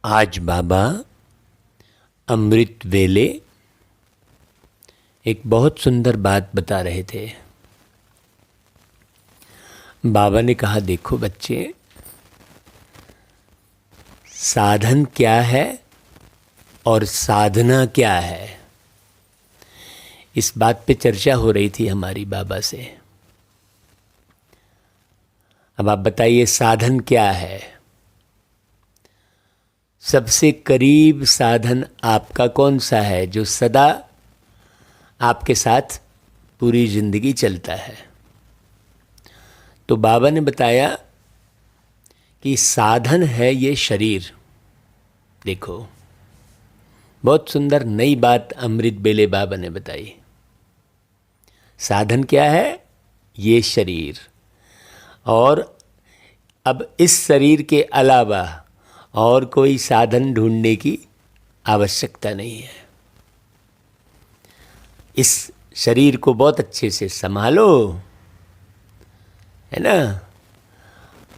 आज बाबा अमृत वेले एक बहुत सुंदर बात बता रहे थे। बाबा ने कहा, देखो बच्चे, साधन क्या है और साधना क्या है, इस बात पे चर्चा हो रही थी हमारी बाबा से। अब आप बताइए, साधन क्या है? सबसे करीब साधन आपका कौन सा है, जो सदा आपके साथ पूरी जिंदगी चलता है? तो बाबा ने बताया कि साधन है ये शरीर। देखो, बहुत सुंदर नई बात अमृत बेले बाबा ने बताई। साधन क्या है? ये शरीर। और अब इस शरीर के अलावा और कोई साधन ढूंढने की आवश्यकता नहीं है। इस शरीर को बहुत अच्छे से संभालो, है ना,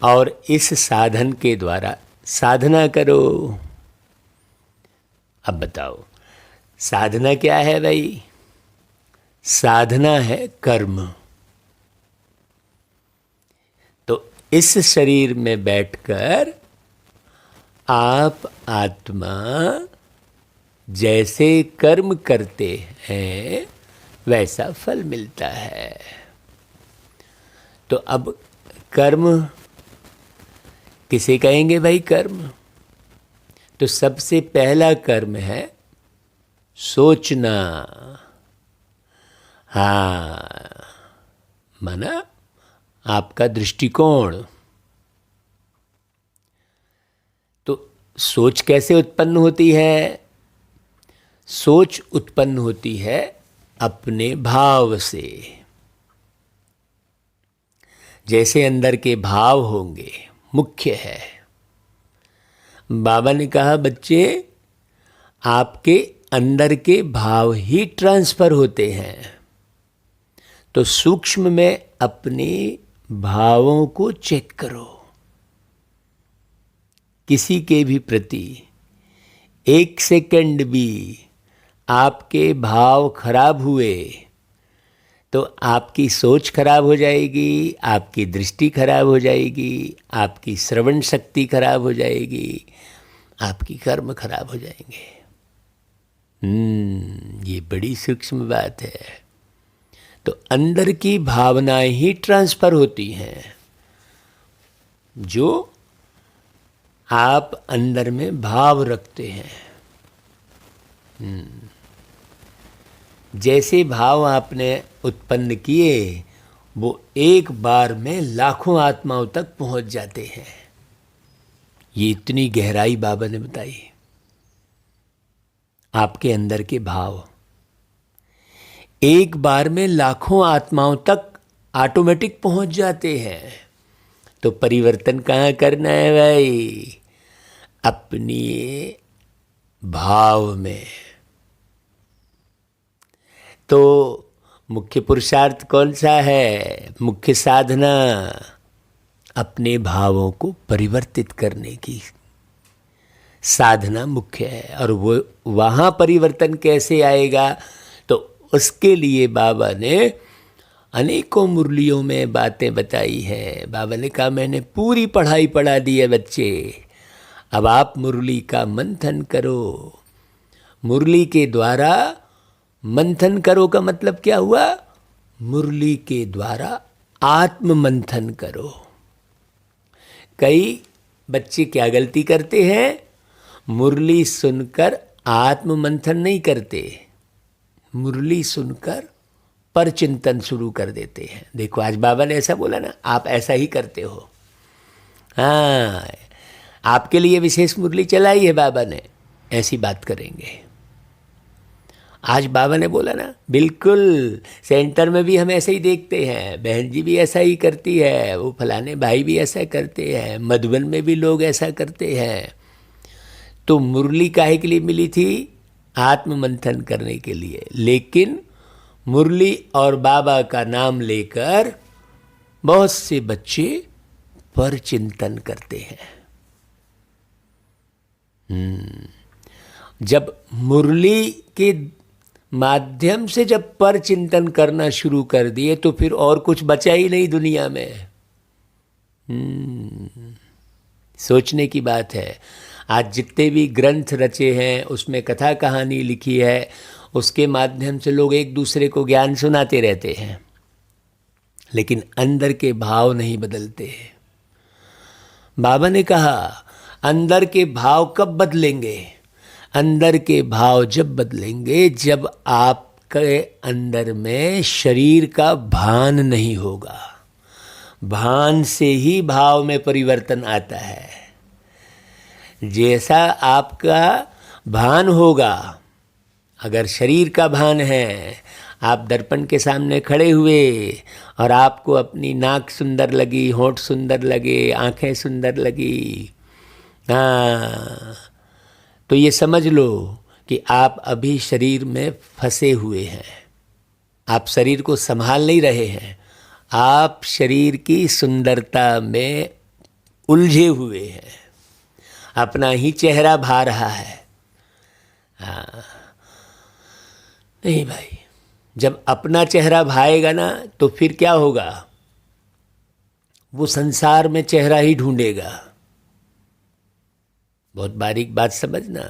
और इस साधन के द्वारा साधना करो। अब बताओ, साधना क्या है भाई? साधना है कर्म। तो इस शरीर में बैठकर आप आत्मा जैसे कर्म करते हैं वैसा फल मिलता है। तो अब कर्म किसे कहेंगे भाई? कर्म तो सबसे पहला कर्म है सोचना। हाँ, माना आपका दृष्टिकोण। तो सोच कैसे उत्पन्न होती है? सोच उत्पन्न होती है अपने भाव से। जैसे अंदर के भाव होंगे, मुख्य है। बाबा ने कहा, बच्चे, आपके अंदर के भाव ही ट्रांसफर होते हैं। तो सूक्ष्म में अपने भावों को चेक करो। किसी के भी प्रति एक सेकंड भी आपके भाव खराब हुए तो आपकी सोच खराब हो जाएगी, आपकी दृष्टि खराब हो जाएगी, आपकी श्रवण शक्ति खराब हो जाएगी, आपकी कर्म खराब हो जाएंगे। ये बड़ी सूक्ष्म बात है। तो अंदर की भावनाएं ही ट्रांसफर होती हैं। जो आप अंदर में भाव रखते हैं, जैसे भाव आपने उत्पन्न किए, वो एक बार में लाखों आत्माओं तक पहुंच जाते हैं। ये इतनी गहराई बाबा ने बताई। आपके अंदर के भाव एक बार में लाखों आत्माओं तक ऑटोमेटिक पहुंच जाते हैं। तो परिवर्तन कहाँ करना है भाई? अपनी भाव में। तो मुख्य पुरुषार्थ कौन सा है? मुख्य साधना अपने भावों को परिवर्तित करने की साधना मुख्य है। और वो वहाँ परिवर्तन कैसे आएगा? तो उसके लिए बाबा ने अनेकों मुरलियों में बातें बताई हैं। बाबा ने कहा, मैंने पूरी पढ़ाई पढ़ा दी है बच्चे, अब आप मुरली का मंथन करो। मुरली के द्वारा मंथन करो का मतलब क्या हुआ? मुरली के द्वारा आत्म मंथन करो। कई बच्चे क्या गलती करते हैं? मुरली सुनकर आत्म मंथन नहीं करते, मुरली सुनकर पर चिंतन शुरू कर देते हैं। देखो, आज बाबा ने ऐसा बोला ना, आप ऐसा ही करते हो। हाँ, आपके लिए विशेष मुरली चलाई है बाबा ने, ऐसी बात करेंगे। आज बाबा ने बोला ना, बिल्कुल सेंटर में भी हम ऐसे ही देखते हैं, बहन जी भी ऐसा ही करती है, वो फलाने भाई भी ऐसा करते हैं, मधुबन में भी लोग ऐसा करते हैं। तो मुरली काहे के लिए मिली थी? आत्म मंथन करने के लिए। लेकिन मुरली और बाबा का नाम लेकर बहुत से बच्चे पर चिंतन करते हैं। जब मुरली के माध्यम से जब पर चिंतन करना शुरू कर दिए तो फिर और कुछ बचा ही नहीं दुनिया में। सोचने की बात है। आज जितने भी ग्रंथ रचे हैं उसमें कथा कहानी लिखी है, उसके माध्यम से लोग एक दूसरे को ज्ञान सुनाते रहते हैं, लेकिन अंदर के भाव नहीं बदलते। बाबा ने कहा अंदर के भाव कब बदलेंगे? अंदर के भाव जब बदलेंगे जब आपके अंदर में शरीर का भान नहीं होगा। भान से ही भाव में परिवर्तन आता है। जैसा आपका भान होगा, अगर शरीर का भान है, आप दर्पण के सामने खड़े हुए और आपको अपनी नाक सुंदर लगी, होंठ सुंदर लगे, आंखें सुंदर लगी, हाँ, तो ये समझ लो कि आप अभी शरीर में फंसे हुए हैं। आप शरीर को संभाल नहीं रहे हैं, आप शरीर की सुंदरता में उलझे हुए हैं। अपना ही चेहरा भा रहा है। हाँ, नहीं भाई, जब अपना चेहरा भाएगा ना तो फिर क्या होगा? वो संसार में चेहरा ही ढूंढेगा। बहुत बारीक बात समझना।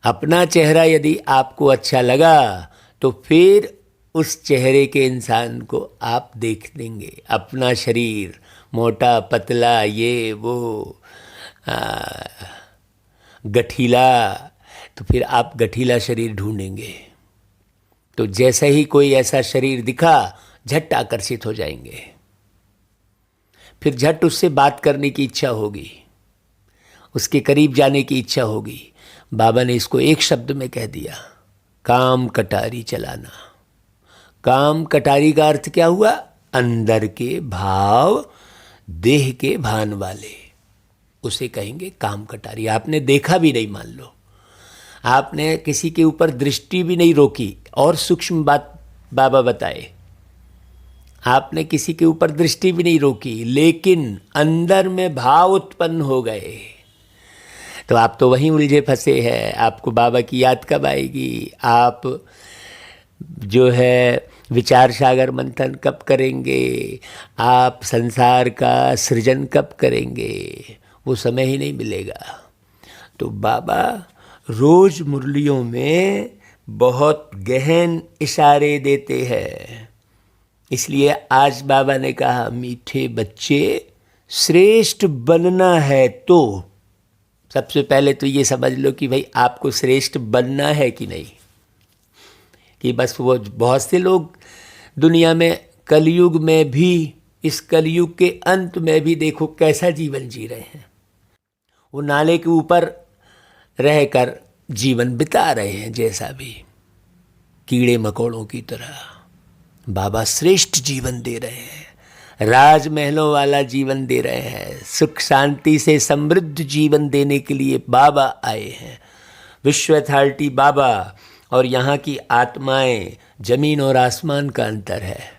अपना चेहरा यदि आपको अच्छा लगा तो फिर उस चेहरे के इंसान को आप देख देंगे। अपना शरीर मोटा पतला, ये वो गठीला, तो फिर आप गठीला शरीर ढूंढेंगे। तो जैसे ही कोई ऐसा शरीर दिखा, झट आकर्षित हो जाएंगे। फिर झट उससे बात करने की इच्छा होगी, उसके करीब जाने की इच्छा होगी। बाबा ने इसको एक शब्द में कह दिया, काम कटारी चलाना। काम कटारी का अर्थ क्या हुआ? अंदर के भाव, देह के भान वाले, उसे कहेंगे काम कटारी। आपने देखा भी नहीं, मान लो आपने किसी के ऊपर दृष्टि भी नहीं रोकी, और सूक्ष्म बात बाबा बताए, आपने किसी के ऊपर दृष्टि भी नहीं रोकी, लेकिन अंदर में भाव उत्पन्न हो गए, तो आप तो वहीं उलझे फंसे हैं। आपको बाबा की याद कब आएगी? आप जो है विचार सागर मंथन कब करेंगे? आप संसार का सृजन कब करेंगे? वो समय ही नहीं मिलेगा। तो बाबा रोज मुरलियों में बहुत गहन इशारे देते हैं। इसलिए आज बाबा ने कहा, मीठे बच्चे, श्रेष्ठ बनना है तो सबसे पहले तो ये समझ लो कि भाई आपको श्रेष्ठ बनना है कि नहीं। कि बस वो बहुत से लोग दुनिया में कलयुग में भी, इस कलयुग के अंत में भी देखो कैसा जीवन जी रहे हैं। वो नाले के ऊपर रहकर जीवन बिता रहे हैं, जैसा भी कीड़े मकोड़ों की तरह। बाबा श्रेष्ठ जीवन दे रहे हैं, राजमहलों वाला जीवन दे रहे हैं, सुख शांति से समृद्ध जीवन देने के लिए बाबा आए हैं। विश्व अथॉरिटी बाबा, और यहाँ की आत्माएं जमीन और आसमान का अंतर है।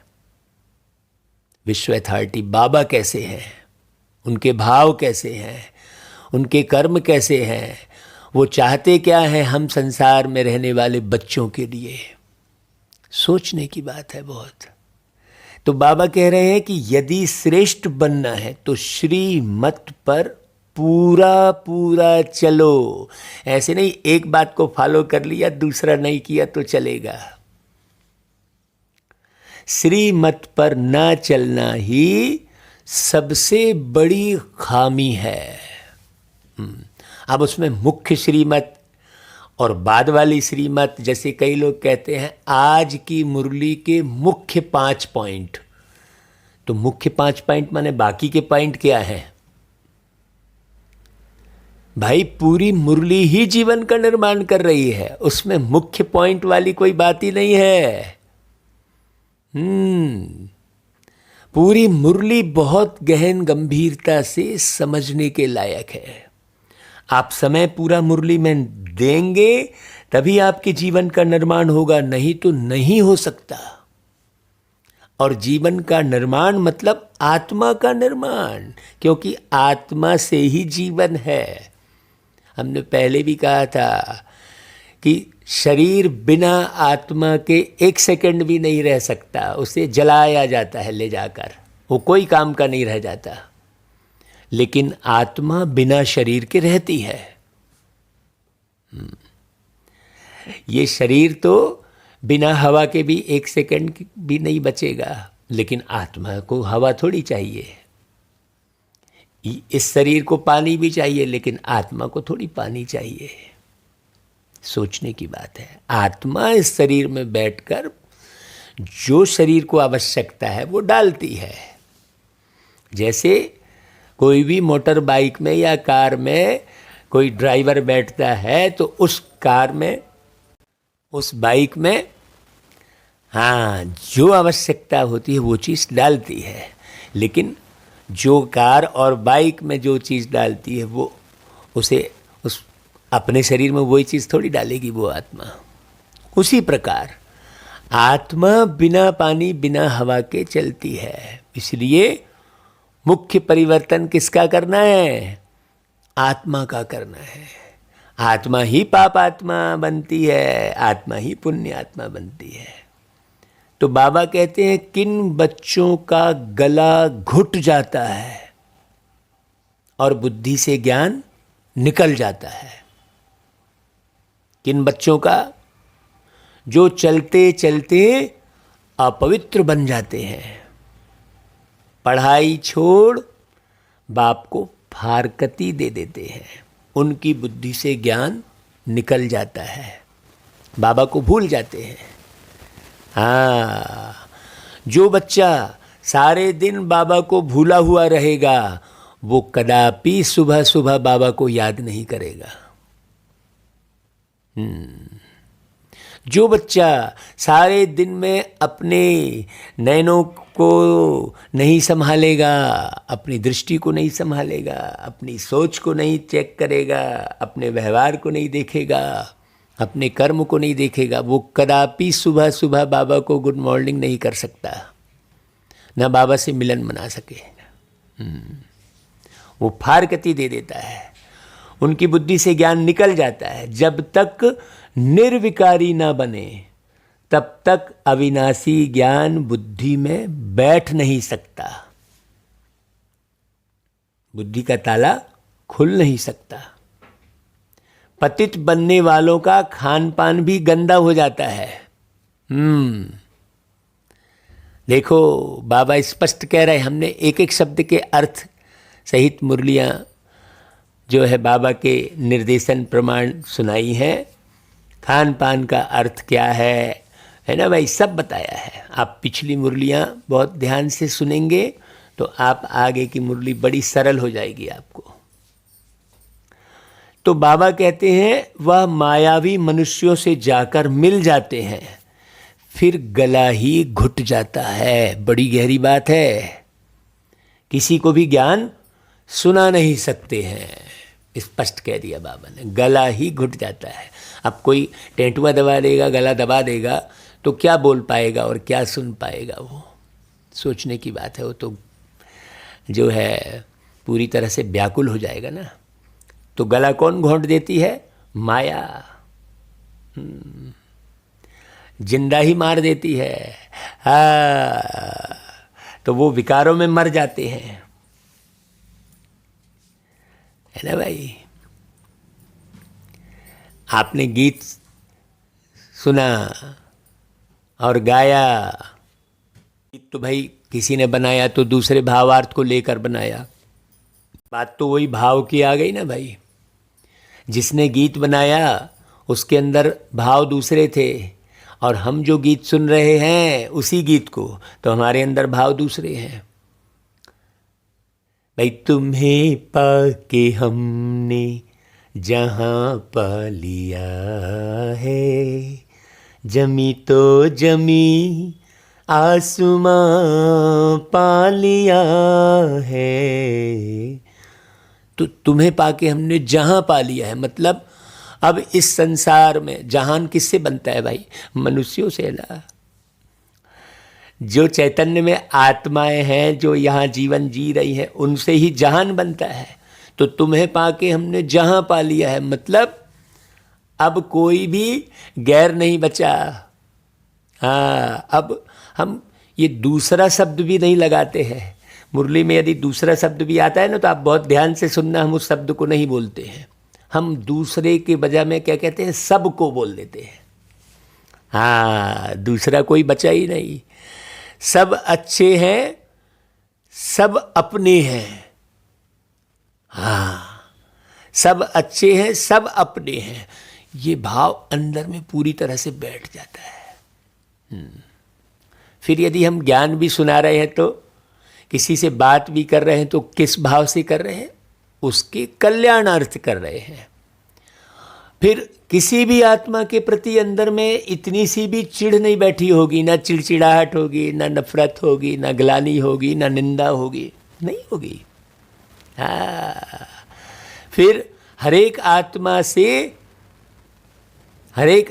विश्व अथॉरिटी बाबा कैसे हैं, उनके भाव कैसे हैं, उनके कर्म कैसे हैं, वो चाहते क्या हैं हम संसार में रहने वाले बच्चों के लिए। सोचने की बात है बहुत। तो बाबा कह रहे हैं कि यदि श्रेष्ठ बनना है तो श्रीमत पर पूरा पूरा चलो। ऐसे नहीं एक बात को फॉलो कर लिया, दूसरा नहीं किया तो चलेगा। श्रीमत पर ना चलना ही सबसे बड़ी खामी है। अब उसमें मुख्य श्रीमत और बाद वाली श्रीमत, जैसे कई लोग कहते हैं आज की मुरली के मुख्य 5 पॉइंट, तो मुख्य 5 पॉइंट माने बाकी के पॉइंट क्या है? भाई पूरी मुरली ही जीवन का निर्माण कर रही है, उसमें मुख्य पॉइंट वाली कोई बात ही नहीं है। पूरी मुरली बहुत गहन गंभीरता से समझने के लायक है। आप समय पूरा मुरली में देंगे तभी आपके जीवन का निर्माण होगा, नहीं तो नहीं हो सकता। और जीवन का निर्माण मतलब आत्मा का निर्माण, क्योंकि आत्मा से ही जीवन है। हमने पहले भी कहा था कि शरीर बिना आत्मा के 1 सेकंड भी नहीं रह सकता, उसे जलाया जाता है ले जाकर, वो कोई काम का नहीं रह जाता। लेकिन आत्मा बिना शरीर के रहती है। ये शरीर तो बिना हवा के भी 1 सेकंड भी नहीं बचेगा, लेकिन आत्मा को हवा थोड़ी चाहिए। इस शरीर को पानी भी चाहिए, लेकिन आत्मा को थोड़ी पानी चाहिए। सोचने की बात है। आत्मा इस शरीर में बैठकर जो शरीर को आवश्यकता है वो डालती है। जैसे कोई भी मोटर बाइक में या कार में कोई ड्राइवर बैठता है तो उस कार में, उस बाइक में हाँ जो आवश्यकता होती है वो चीज़ डालती है। लेकिन जो कार और बाइक में जो चीज़ डालती है वो उसे उस अपने शरीर में वही चीज़ थोड़ी डालेगी वो आत्मा। उसी प्रकार आत्मा बिना पानी बिना हवा के चलती है। इसलिए मुख्य परिवर्तन किसका करना है? आत्मा का करना है। आत्मा ही पाप आत्मा बनती है, आत्मा ही पुण्य आत्मा बनती है। तो बाबा कहते हैं किन बच्चों का गला घुट जाता है और बुद्धि से ज्ञान निकल जाता है। किन बच्चों का? जो चलते चलते अपवित्र बन जाते हैं, पढ़ाई छोड़ बाप को फारकती दे देते हैं, उनकी बुद्धि से ज्ञान निकल जाता है, बाबा को भूल जाते हैं। हाँ, जो बच्चा सारे दिन बाबा को भूला हुआ रहेगा वो कदापि सुबह सुबह बाबा को याद नहीं करेगा। जो बच्चा सारे दिन में अपने नैनों को नहीं संभालेगा, अपनी दृष्टि को नहीं संभालेगा, अपनी सोच को नहीं चेक करेगा, अपने व्यवहार को नहीं देखेगा, अपने कर्म को नहीं देखेगा, वो कदापि सुबह सुबह बाबा को गुड मॉर्निंग नहीं कर सकता, ना बाबा से मिलन मना सकेगा। वो फारकती दे देता है, उनकी बुद्धि से ज्ञान निकल जाता है। जब तक निर्विकारी ना बने तब तक अविनाशी ज्ञान बुद्धि में बैठ नहीं सकता, बुद्धि का ताला खुल नहीं सकता। पतित बनने वालों का खान पान भी गंदा हो जाता है। देखो बाबा स्पष्ट कह रहे हैं, हमने एक एक शब्द के अर्थ सहित मुरलियां जो है बाबा के निर्देशन प्रमाण सुनाई हैं। खान पान का अर्थ क्या है ना भाई, सब बताया है। आप पिछली मुरलियां बहुत ध्यान से सुनेंगे तो आप आगे की मुरली बड़ी सरल हो जाएगी आपको। तो बाबा कहते हैं वह मायावी मनुष्यों से जाकर मिल जाते हैं, फिर गला ही घुट जाता है। बड़ी गहरी बात है। किसी को भी ज्ञान सुना नहीं सकते हैं, स्पष्ट कह दिया बाबा ने, गला ही घुट जाता है। अब कोई टेंटुआ दबा देगा, गला दबा देगा तो क्या बोल पाएगा और क्या सुन पाएगा? वो सोचने की बात है। वो तो जो है पूरी तरह से व्याकुल हो जाएगा ना। तो गला कौन घोंट देती है? माया जिंदा ही मार देती है। तो वो विकारों में मर जाते हैं, है ना भाई। आपने गीत सुना और गाया, गीत तो भाई किसी ने बनाया तो दूसरे भावार्थ को लेकर बनाया, बात तो वही भाव की आ गई ना भाई। जिसने गीत बनाया उसके अंदर भाव दूसरे थे, और हम जो गीत सुन रहे हैं उसी गीत को, तो हमारे अंदर भाव दूसरे हैं। भाई तुम्हें पाके हमने जहाँ पा लिया है, जमी तो जमी आसमां पा लिया है। तो तुम्हें पाके हमने जहाँ पा लिया है, मतलब अब इस संसार में जहान किससे बनता है भाई? मनुष्यों से ना। जो चैतन्य में आत्माएं हैं जो यहाँ जीवन जी रही हैं, उनसे ही जहान बनता है। तो तुम्हें पाके हमने जहां पा लिया है, मतलब अब कोई भी गैर नहीं बचा। हाँ, अब हम ये दूसरा शब्द भी नहीं लगाते हैं। मुरली में यदि दूसरा शब्द भी आता है ना, तो आप बहुत ध्यान से सुनना, हम उस शब्द को नहीं बोलते हैं। हम दूसरे के बजाय में क्या कहते हैं, सब को बोल देते हैं। हाँ, दूसरा कोई बचा ही नहीं। सब अच्छे हैं, सब अपने हैं। हाँ, सब अच्छे हैं, सब अपने हैं। ये भाव अंदर में पूरी तरह से बैठ जाता है। फिर यदि हम ज्ञान भी सुना रहे हैं, तो किसी से बात भी कर रहे हैं, तो किस भाव से कर रहे हैं, उसके कल्याणार्थ कर रहे हैं। फिर किसी भी आत्मा के प्रति अंदर में इतनी सी भी चिढ़ नहीं बैठी होगी, ना चिड़चिड़ाहट होगी, ना नफरत होगी, ना ग्लानि होगी, ना निंदा होगी, नहीं होगी। हाँ, फिर हर एक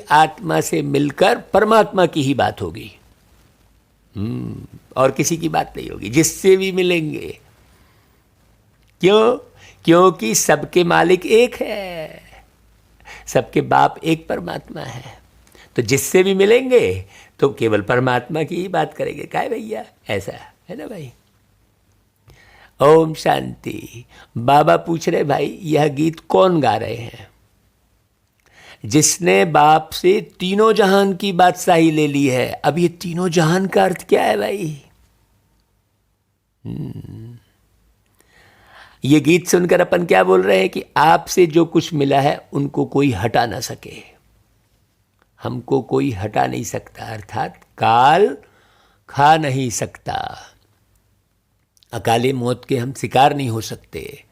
आत्मा से मिलकर परमात्मा की ही बात होगी। और किसी की बात नहीं होगी, जिससे भी मिलेंगे। क्यों? क्योंकि सबके मालिक एक है, सबके बाप एक परमात्मा है। तो जिससे भी मिलेंगे तो केवल परमात्मा की ही बात करेंगे। काय भैया, ऐसा है ना भाई। ओम शांति। बाबा पूछ रहे, भाई यह गीत कौन गा रहे हैं? जिसने बाप से तीनों जहान की बादशाही ले ली है। अब ये तीनों जहान का अर्थ क्या है भाई? ये गीत सुनकर अपन क्या बोल रहे हैं कि आपसे जो कुछ मिला है उनको कोई हटा ना सके, हमको कोई हटा नहीं सकता, अर्थात काल खा नहीं सकता। अकाले मौत के हम शिकार नहीं हो सकते।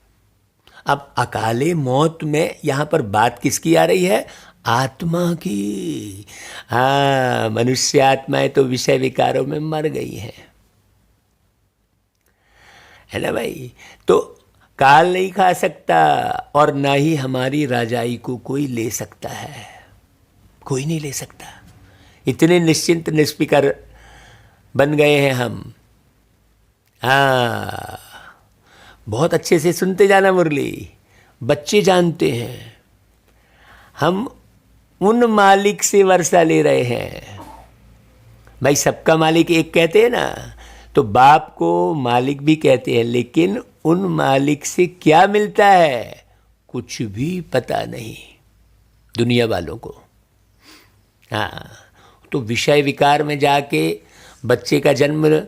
अब अकाले मौत में यहां पर बात किसकी आ रही है? आत्मा की। हाँ, मनुष्य आत्माएं तो विषय विकारों में मर गई हैं, है ना भाई। तो काल नहीं खा सकता, और ना ही हमारी राजाई को कोई ले सकता है, कोई नहीं ले सकता। इतने निश्चिंत निष्फिकर बन गए हैं हम। हाँ, बहुत अच्छे से सुनते जाना मुरली। बच्चे जानते हैं हम उन मालिक से वर्षा ले रहे हैं। भाई सबका मालिक एक कहते हैं ना, तो बाप को मालिक भी कहते हैं, लेकिन उन मालिक से क्या मिलता है कुछ भी पता नहीं दुनिया वालों को। हाँ, तो विषय विकार में जाके बच्चे का जन्म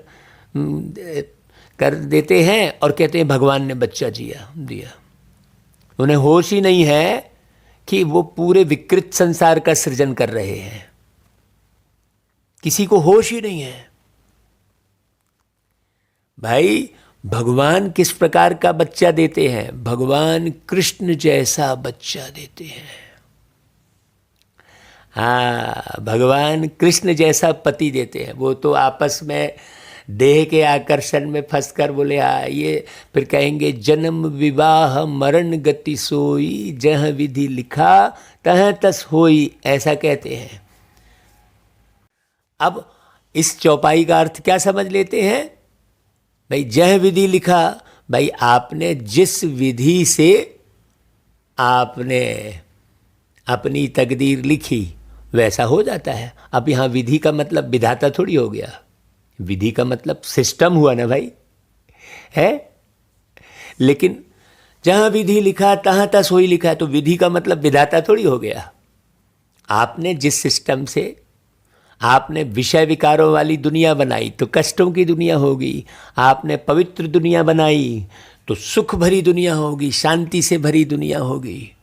कर देते हैं और कहते हैं भगवान ने बच्चा दिया। उन्हें होश ही नहीं है कि वो पूरे विकृत संसार का सृजन कर रहे हैं। किसी को होश ही नहीं है। भाई भगवान किस प्रकार का बच्चा देते हैं? भगवान कृष्ण जैसा बच्चा देते हैं। हाँ, भगवान कृष्ण जैसा पति देते हैं। वो तो आपस में देह के आकर्षण में फंसकर बोले ये, फिर कहेंगे जन्म विवाह मरण गति सोई, जह विधि लिखा तह तस होई, ऐसा कहते हैं। अब इस चौपाई का अर्थ क्या समझ लेते हैं भाई? जह विधि लिखा, भाई आपने जिस विधि से आपने अपनी तकदीर लिखी वैसा हो जाता है। अब यहाँ विधि का मतलब विधाता थोड़ी हो गया, विधि का मतलब सिस्टम हुआ ना भाई, है। लेकिन जहां विधि लिखा तहां तस होई लिखा है, तो विधि का मतलब विधाता थोड़ी हो गया। आपने जिस सिस्टम से आपने विषय विकारों वाली दुनिया बनाई तो कष्टों की दुनिया होगी। आपने पवित्र दुनिया बनाई तो सुख भरी दुनिया होगी, शांति से भरी दुनिया होगी।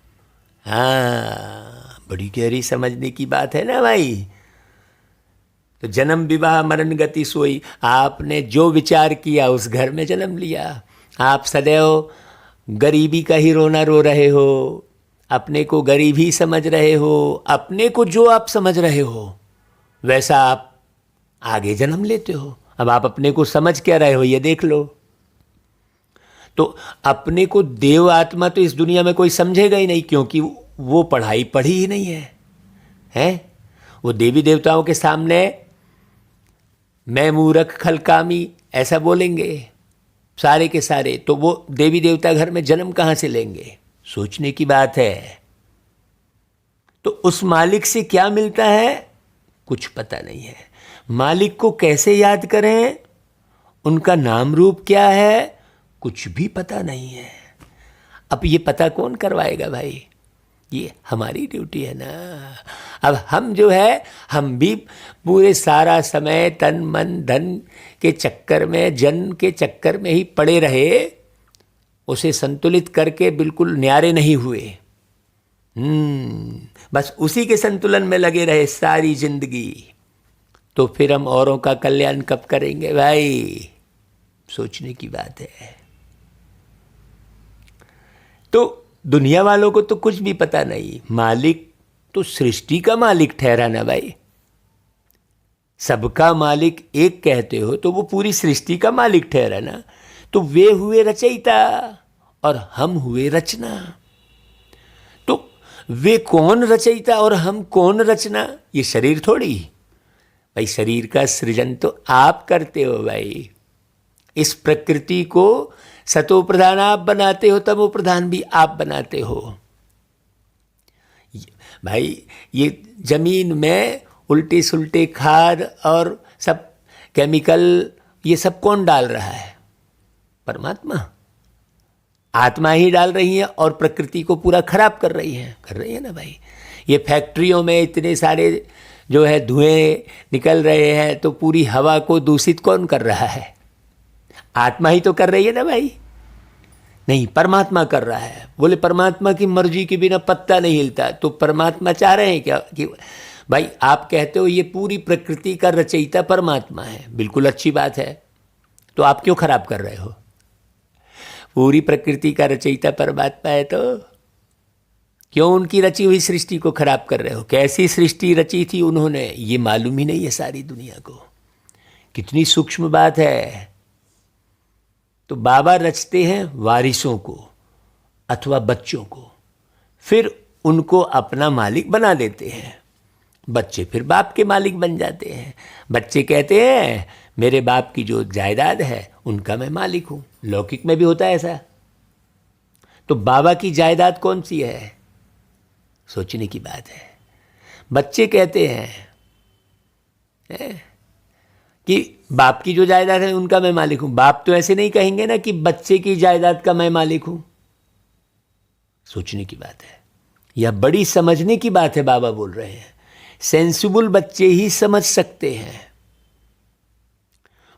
हाँ, बड़ी गहरी समझने की बात है ना भाई। तो जन्म विवाह मरण गति सोई, आपने जो विचार किया उस घर में जन्म लिया। आप सदैव गरीबी का ही रोना रो रहे हो, अपने को गरीब ही समझ रहे हो। अपने को जो आप समझ रहे हो वैसा आप आगे जन्म लेते हो। अब आप अपने को समझ क्या रहे हो ये देख लो। तो अपने को देव आत्मा तो इस दुनिया में कोई समझेगा ही नहीं, क्योंकि वो पढ़ाई पढ़ी ही नहीं है, हैं? वो देवी देवताओं के सामने मैं मूर्ख खलकामी ऐसा बोलेंगे, सारे के सारे, तो वो देवी देवता घर में जन्म कहाँ से लेंगे? सोचने की बात है। तो उस मालिक से क्या मिलता है? कुछ पता नहीं है। मालिक को कैसे याद करें, उनका नाम रूप क्या है, कुछ भी पता नहीं है। अब ये पता कौन करवाएगा भाई? ये हमारी ड्यूटी है ना। अब हम जो है, हम भी पूरे सारा समय तन मन धन के चक्कर में, जन के चक्कर में ही पड़े रहे, उसे संतुलित करके बिल्कुल न्यारे नहीं हुए। बस उसी के संतुलन में लगे रहे सारी जिंदगी, तो फिर हम औरों का कल्याण कब करेंगे भाई? सोचने की बात है। तो दुनिया वालों को तो कुछ भी पता नहीं, मालिक तो सृष्टि का मालिक ठहरा ना भाई। सबका मालिक एक कहते हो तो वो पूरी सृष्टि का मालिक ठहरा ना। तो वे हुए रचयिता और हम हुए रचना। तो वे कौन रचयिता और हम कौन रचना? ये शरीर थोड़ी भाई। शरीर का सृजन तो आप करते हो भाई। इस प्रकृति को सतो प्रधान आप बनाते हो, तमो प्रधान भी आप बनाते हो भाई। ये जमीन में उल्टे सुल्टे खाद और सब केमिकल, ये सब कौन डाल रहा है? परमात्मा। आत्मा ही डाल रही है और प्रकृति को पूरा खराब कर रही है ना भाई। ये फैक्ट्रियों में इतने सारे जो है धुएं निकल रहे हैं, तो पूरी हवा को दूषित कौन कर रहा है? आत्मा ही तो कर रही है ना भाई। नहीं, परमात्मा कर रहा है। बोले परमात्मा की मर्जी के बिना पत्ता नहीं हिलता। तो परमात्मा चाह रहे हैं क्या कि भाई, आप कहते हो ये पूरी प्रकृति का रचयिता परमात्मा है, बिल्कुल अच्छी बात है, तो आप क्यों खराब कर रहे हो? पूरी प्रकृति का रचयिता परमात्मा है, तो क्यों उनकी रची हुई सृष्टि को खराब कर रहे हो? कैसी सृष्टि रची थी उन्होंने, ये मालूम ही नहीं है सारी दुनिया को। कितनी सूक्ष्म बात है। तो बाबा रचते हैं वारिसों को अथवा बच्चों को, फिर उनको अपना मालिक बना देते हैं। बच्चे फिर बाप के मालिक बन जाते हैं। बच्चे कहते हैं मेरे बाप की जो जायदाद है उनका मैं मालिक हूँ। लौकिक में भी होता है ऐसा। तो बाबा की जायदाद कौन सी है? सोचने की बात है। बच्चे कहते हैं कि बाप की जो जायदाद है उनका मैं मालिक हूं। बाप तो ऐसे नहीं कहेंगे ना कि बच्चे की जायदाद का मैं मालिक हूं। सोचने की बात है, यह बड़ी समझने की बात है। बाबा बोल रहे हैं सेंसिबल बच्चे ही समझ सकते हैं।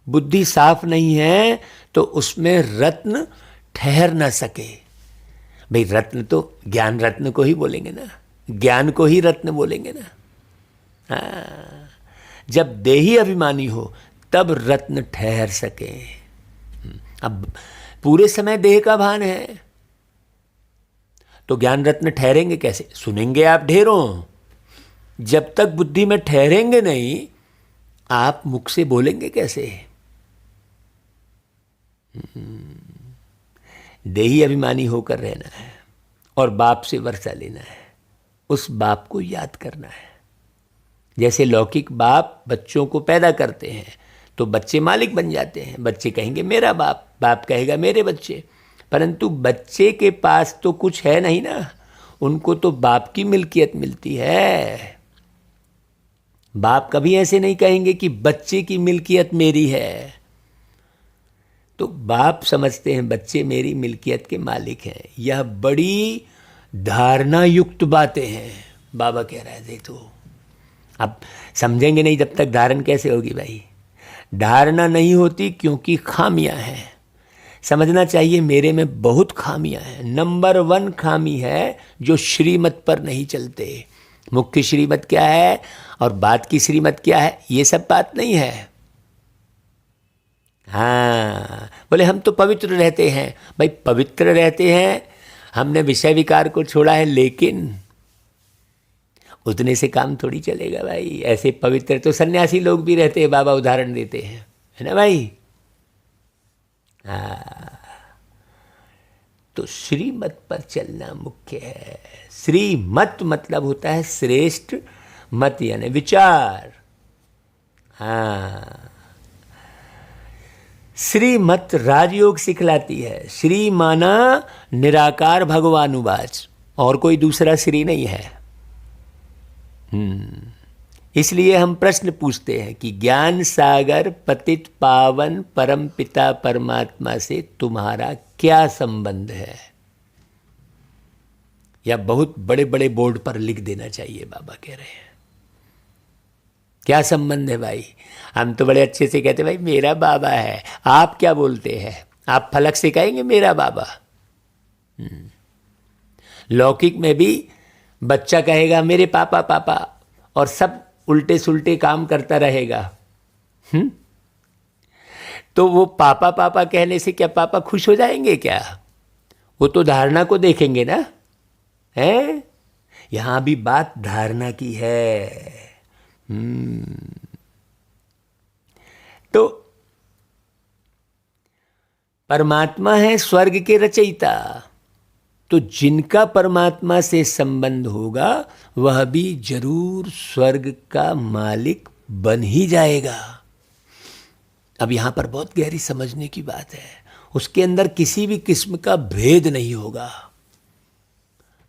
बुद्धि साफ नहीं है तो उसमें रत्न ठहर ना सके। भाई रत्न तो ज्ञान रत्न को ही बोलेंगे ना, ज्ञान को ही रत्न बोलेंगे ना। हाँ, जब देही अभिमानी हो तब रत्न ठहर सके। अब पूरे समय देह का भान है तो ज्ञान रत्न ठहरेंगे कैसे? सुनेंगे आप ढेरों, जब तक बुद्धि में ठहरेंगे नहीं आप मुख से बोलेंगे कैसे? देही अभिमानी होकर रहना है और बाप से वर्षा लेना है, उस बाप को याद करना है। जैसे लौकिक बाप बच्चों को पैदा करते हैं तो बच्चे मालिक बन जाते हैं। बच्चे कहेंगे मेरा बाप, बाप कहेगा मेरे बच्चे। परंतु बच्चे के पास तो कुछ है नहीं ना, उनको तो बाप की मिल्कियत मिलती है। बाप कभी ऐसे नहीं कहेंगे कि बच्चे की मिल्कियत मेरी है। तो बाप समझते हैं बच्चे मेरी मिल्कियत के मालिक हैं। यह बड़ी धारणा युक्त बातें हैं। बाबा कह रहे थे तो अब समझेंगे नहीं जब तक धारण कैसे होगी भाई? धारणा नहीं होती क्योंकि खामियां हैं। समझना चाहिए मेरे में बहुत खामियां हैं। नंबर 1 खामी है जो श्रीमत पर नहीं चलते। मुख्य श्रीमत क्या है और बात की श्रीमत क्या है, ये सब बात नहीं है। हाँ, बोले हम तो पवित्र रहते हैं। भाई पवित्र रहते हैं, हमने विषय विकार को छोड़ा है, लेकिन उतने से काम थोड़ी चलेगा भाई। ऐसे पवित्र तो सन्यासी लोग भी रहते हैं, बाबा उदाहरण देते हैं, है ना भाई? हाँ, तो श्रीमत पर चलना मुख्य है। श्रीमत मतलब होता है श्रेष्ठ मत यानी विचार। हाँ, श्रीमत राजयोग सिखलाती है। श्री माना निराकार भगवानुवाच, और कोई दूसरा श्री नहीं है। इसलिए हम प्रश्न पूछते हैं कि ज्ञान सागर पतित पावन परम पिता परमात्मा से तुम्हारा क्या संबंध है? या बहुत बड़े बड़े बोर्ड पर लिख देना चाहिए, बाबा कह रहे हैं। क्या संबंध है भाई? हम तो बड़े अच्छे से कहते भाई मेरा बाबा है। आप क्या बोलते हैं? आप फलक से कहेंगे मेरा बाबा? लौकिक में भी बच्चा कहेगा मेरे पापा पापा, और सब उल्टे सुल्टे काम करता रहेगा। तो वो पापा पापा कहने से क्या पापा खुश हो जाएंगे क्या? वो तो धारणा को देखेंगे ना, है? यहां भी बात धारणा की है। तो परमात्मा है स्वर्ग के रचयिता, तो जिनका परमात्मा से संबंध होगा वह भी जरूर स्वर्ग का मालिक बन ही जाएगा। अब यहां पर बहुत गहरी समझने की बात है। उसके अंदर किसी भी किस्म का भेद नहीं होगा।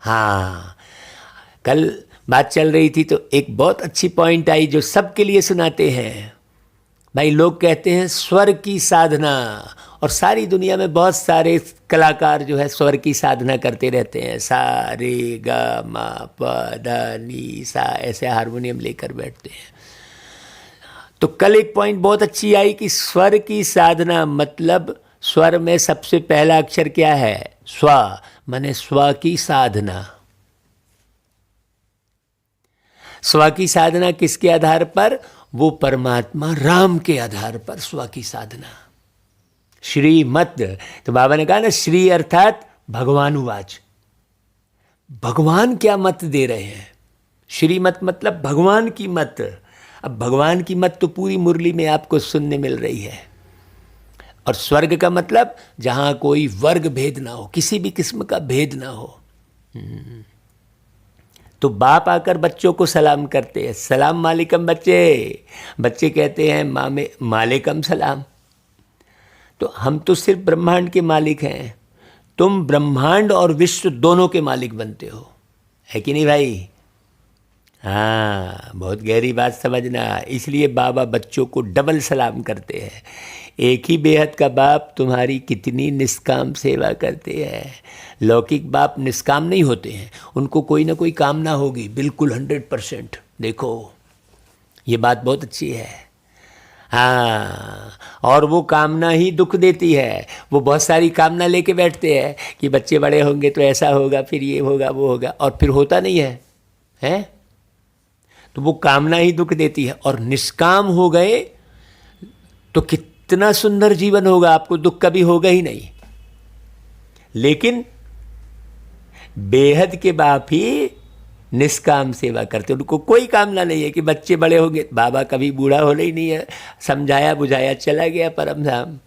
हाँ, कल बात चल रही थी तो एक बहुत अच्छी पॉइंट आई जो सबके लिए सुनाते हैं। भाई लोग कहते हैं स्वर की साधना, और सारी दुनिया में बहुत सारे कलाकार जो है स्वर की साधना करते रहते हैं। सा रे गा मा प ध नी सा, ऐसे हारमोनियम लेकर बैठते हैं। तो कल एक पॉइंट बहुत अच्छी आई कि स्वर की साधना मतलब स्वर में सबसे पहला अक्षर क्या है? स्व, माने स्व की साधना। स्व की साधना किसके आधार पर? वो परमात्मा राम के आधार पर स्व की साधना। श्रीमत, तो बाबा ने कहा ना श्री अर्थात भगवानुवाच। भगवान क्या मत दे रहे हैं? श्रीमत मतलब भगवान की मत। अब भगवान की मत तो पूरी मुरली में आपको सुनने मिल रही है। और स्वर्ग का मतलब जहां कोई वर्ग भेद ना हो, किसी भी किस्म का भेद ना हो। तो बाप आकर बच्चों को सलाम करते हैं, सलाम मालिकम बच्चे। बच्चे कहते हैं मामे मालिकम सलाम। तो हम तो सिर्फ ब्रह्मांड के मालिक हैं, तुम ब्रह्मांड और विश्व दोनों के मालिक बनते हो, है कि नहीं भाई? हाँ, बहुत गहरी बात समझना। इसलिए बाबा बच्चों को डबल सलाम करते हैं। एक ही बेहद का बाप तुम्हारी कितनी निष्काम सेवा करते हैं। लौकिक बाप निष्काम नहीं होते हैं, उनको कोई ना कोई कामना होगी, बिल्कुल 100%। देखो ये बात बहुत अच्छी है। हाँ, और वो कामना ही दुख देती है। वो बहुत सारी कामना लेके बैठते हैं कि बच्चे बड़े होंगे तो ऐसा होगा, फिर ये होगा वो होगा, और फिर होता नहीं है, हैं? तो वो कामना ही दुख देती है। और निष्काम हो गए तो कितना सुंदर जीवन होगा, आपको दुख कभी होगा ही नहीं। लेकिन बेहद के बाप ही निष्काम सेवा करते, उनको कोई कामना नहीं है कि बच्चे बड़े होंगे। बाबा कभी बूढ़ा होना ही नहीं है, समझाया बुझाया चला गया परम धाम।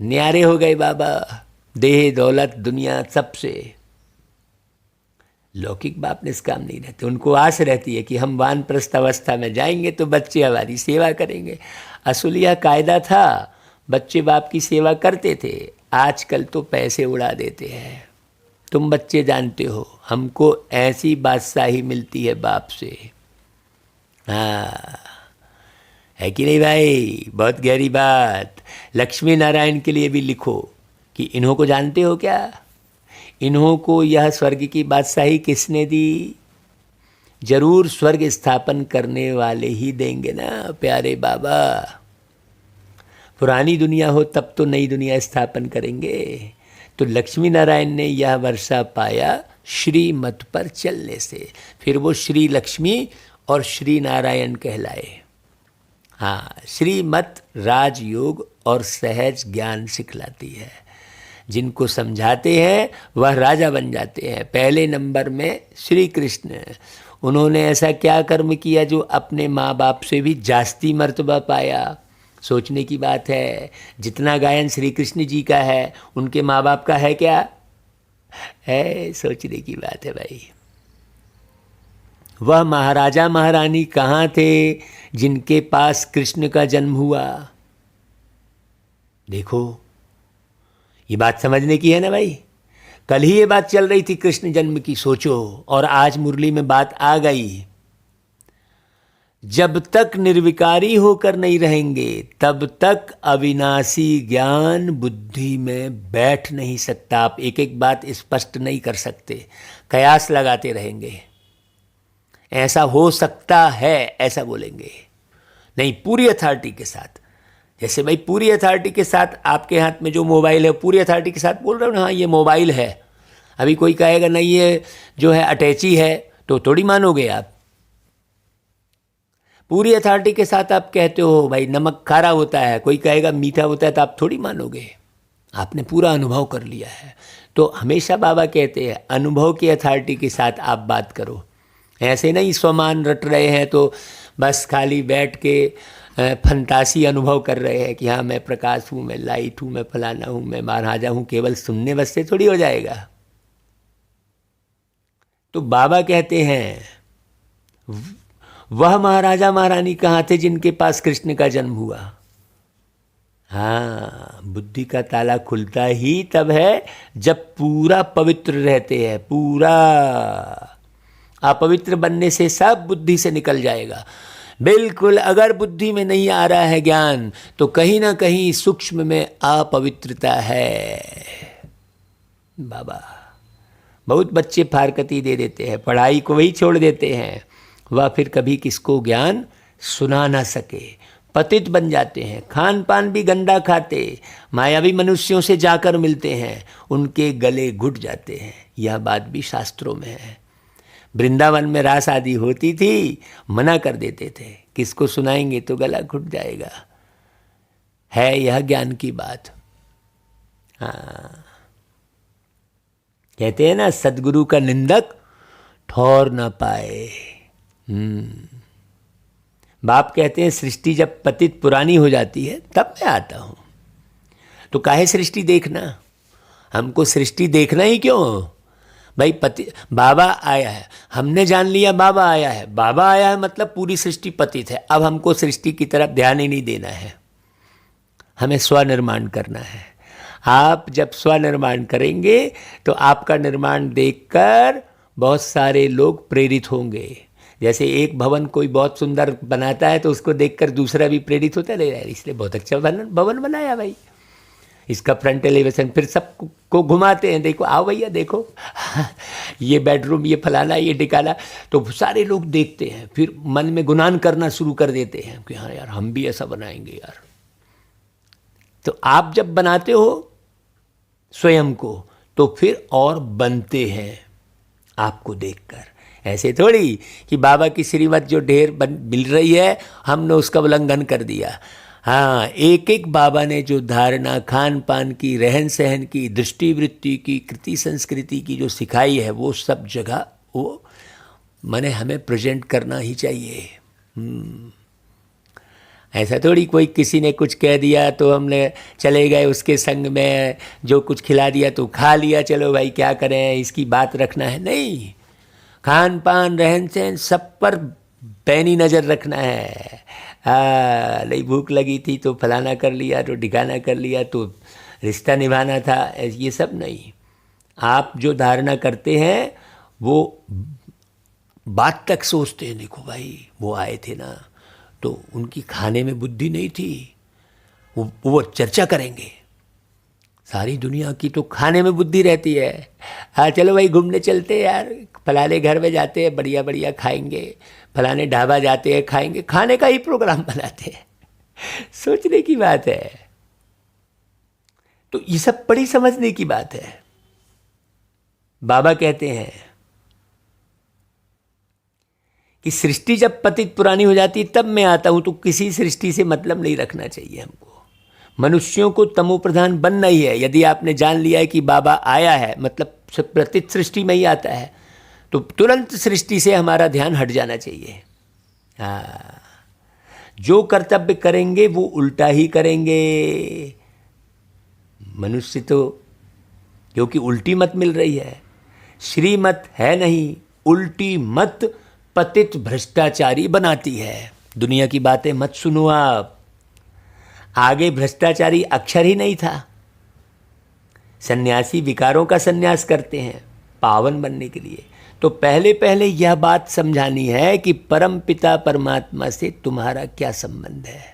न्यारे हो गए बाबा, देह दौलत दुनिया सबसे। लौकिक बाप निष्काम नहीं रहते, उनको आस रहती है कि हम वानप्रस्थ अवस्था में जाएंगे तो बच्चे हमारी सेवा करेंगे। असूल यह कायदा था, बच्चे बाप की सेवा करते थे। आजकल तो पैसे उड़ा देते हैं। तुम बच्चे जानते हो, हमको ऐसी बादशाही मिलती है बाप से। हाँ, है कि नहीं भाई? बहुत गहरी बात। लक्ष्मी नारायण के लिए भी लिखो कि इन्हों को जानते हो क्या? इन्हों को यह स्वर्ग की बादशाही किसने दी? जरूर स्वर्ग स्थापन करने वाले ही देंगे ना प्यारे बाबा। पुरानी दुनिया हो तब तो नई दुनिया स्थापन करेंगे। तो लक्ष्मी नारायण ने यह वर्षा पाया श्रीमत पर चलने से, फिर वो श्री लक्ष्मी और श्री नारायण कहलाए। हाँ, श्रीमत राजयोग और सहज ज्ञान सिखलाती है। जिनको समझाते हैं वह राजा बन जाते हैं। पहले नंबर में श्री कृष्ण, उन्होंने ऐसा क्या कर्म किया जो अपने माँ बाप से भी जास्ती मर्तबा पाया? सोचने की बात है। जितना गायन श्री कृष्ण जी का है उनके माँ बाप का है क्या? है, सोचने की बात है भाई। वह महाराजा महारानी कहाँ थे जिनके पास कृष्ण का जन्म हुआ? देखो, ये बात समझने की है ना भाई। कल ही ये बात चल रही थी कृष्ण जन्म की, सोचो, और आज मुरली में बात आ गई। जब तक निर्विकारी होकर नहीं रहेंगे तब तक अविनाशी ज्ञान बुद्धि में बैठ नहीं सकता। आप एक एक बात स्पष्ट नहीं कर सकते, कयास लगाते रहेंगे। ऐसा हो सकता है ऐसा बोलेंगे, नहीं पूरी अथॉरिटी के साथ। जैसे भाई पूरी अथॉरिटी के साथ आपके हाथ में जो मोबाइल है, पूरी अथॉरिटी के साथ बोल रहे हो ना, हाँ ये मोबाइल है। अभी कोई कहेगा नहीं ये जो है अटैची है, तो थोड़ी मानोगे आप। पूरी अथॉरिटी के साथ आप कहते हो भाई नमक खारा होता है, कोई कहेगा मीठा होता है, तो आप थोड़ी मानोगे। आपने पूरा अनुभव कर लिया है। तो हमेशा बाबा कहते हैं अनुभव की अथॉरिटी के साथ आप बात करो। ऐसे नहीं स्वमान रट रहे हैं तो बस खाली बैठ के फंतासी अनुभव कर रहे हैं कि हाँ मैं प्रकाश हूँ, मैं लाइट हूँ, मैं फलाना हूँ, मैं महाराजा हूँ, केवल सुनने बस से थोड़ी हो जाएगा। तो बाबा कहते हैं वह महाराजा महारानी कहाँ थे जिनके पास कृष्ण का जन्म हुआ। हाँ, बुद्धि का ताला खुलता ही तब है जब पूरा पवित्र रहते हैं। पूरा अपवित्र बनने से सब बुद्धि से निकल जाएगा। बिल्कुल, अगर बुद्धि में नहीं आ रहा है ज्ञान तो कहीं ना कहीं सूक्ष्म में अपवित्रता है। बाबा बहुत बच्चे फारकती दे देते हैं, पढ़ाई को वही छोड़ देते हैं, वह फिर कभी किसको ज्ञान सुना ना सके, पतित बन जाते हैं। खान पान भी गंदा खाते, मायावी मनुष्यों से जाकर मिलते हैं, उनके गले घुट जाते हैं। यह बात भी शास्त्रों में है। वृंदावन में रास आदि होती थी, मना कर देते थे, किसको सुनाएंगे तो गला घुट जाएगा। है यह ज्ञान की बात। हाँ, कहते हैं ना सदगुरु का निंदक ठौर ना पाए। बाप कहते हैं सृष्टि जब पतित पुरानी हो जाती है तब मैं आता हूँ। तो काहे सृष्टि देखना, हमको सृष्टि देखना ही क्यों भाई। बाबा आया है, हमने जान लिया बाबा आया है, बाबा आया है मतलब पूरी सृष्टि पतित है। अब हमको सृष्टि की तरफ ध्यान ही नहीं देना है, हमें स्वनिर्माण करना है। आप जब स्वनिर्माण करेंगे तो आपका निर्माण देखकर बहुत सारे लोग प्रेरित होंगे। जैसे एक भवन कोई बहुत सुंदर बनाता है तो उसको देखकर दूसरा भी प्रेरित होता है, इसलिए बहुत अच्छा भवन बनाया भाई, इसका फ्रंट एलिवेशन। फिर सबको घुमाते हैं, देखो आओ भैया देखो ये बेडरूम, ये फलाना, ये टिकाना। तो सारे लोग देखते हैं, फिर मन में गुनान करना शुरू कर देते हैं कि हाँ यार हम भी ऐसा बनाएंगे यार। तो आप जब बनाते हो स्वयं को तो फिर और बनते हैं आपको देखकर। ऐसे थोड़ी कि बाबा की श्रीमत जो ढेर मिल रही है हमने उसका उल्लंघन कर दिया। हाँ, एक एक बाबा ने जो धारणा, खान पान की, रहन सहन की, दृष्टिवृत्ति की, कृति संस्कृति की जो सिखाई है वो सब जगह वो माने हमें प्रेजेंट करना ही चाहिए। ऐसा थोड़ी कोई किसी ने कुछ कह दिया तो हमने चले गए उसके संग में, जो कुछ खिला दिया तो खा लिया, चलो भाई क्या करें, इसकी बात रखना है। नहीं, खान पान रहन सहन सब पर पैनी नज़र रखना है। नहीं भूख लगी थी तो फलाना कर लिया, तो ढिकाना कर लिया, तो रिश्ता निभाना था, ये सब नहीं। आप जो धारणा करते हैं वो बात तक सोचते हैं। देखो भाई वो आए थे ना तो उनकी खाने में बुद्धि नहीं थी, वो चर्चा करेंगे। सारी दुनिया की तो खाने में बुद्धि रहती है। हाँ चलो भाई घूमने चलते हैं यार, फलाने घर में जाते हैं, बढ़िया बढ़िया खाएंगे, फलाने ढाबा जाते हैं खाएंगे, खाने का ही प्रोग्राम बनाते हैं। सोचने की बात है। तो ये सब बड़ी समझने की बात है। बाबा कहते हैं कि सृष्टि जब पतित पुरानी हो जाती तब मैं आता हूं, तो किसी सृष्टि से मतलब नहीं रखना चाहिए हमको। मनुष्यों को तमो प्रधान बनना ही है। यदि आपने जान लिया है कि बाबा आया है मतलब पतित सृष्टि में ही आता है, तो तुरंत सृष्टि से हमारा ध्यान हट जाना चाहिए। हाँ, जो कर्तव्य करेंगे वो उल्टा ही करेंगे। मनुष्य तो क्योंकि उल्टी मत मिल रही है, श्रीमत है नहीं, उल्टी मत पतित भ्रष्टाचारी बनाती है। दुनिया की बातें मत सुनो आप। आगे भ्रष्टाचारी अक्षर ही नहीं था। सन्यासी विकारों का सन्यास करते हैं पावन बनने के लिए। तो पहले पहले यह बात समझानी है कि परम पिता परमात्मा से तुम्हारा क्या संबंध है।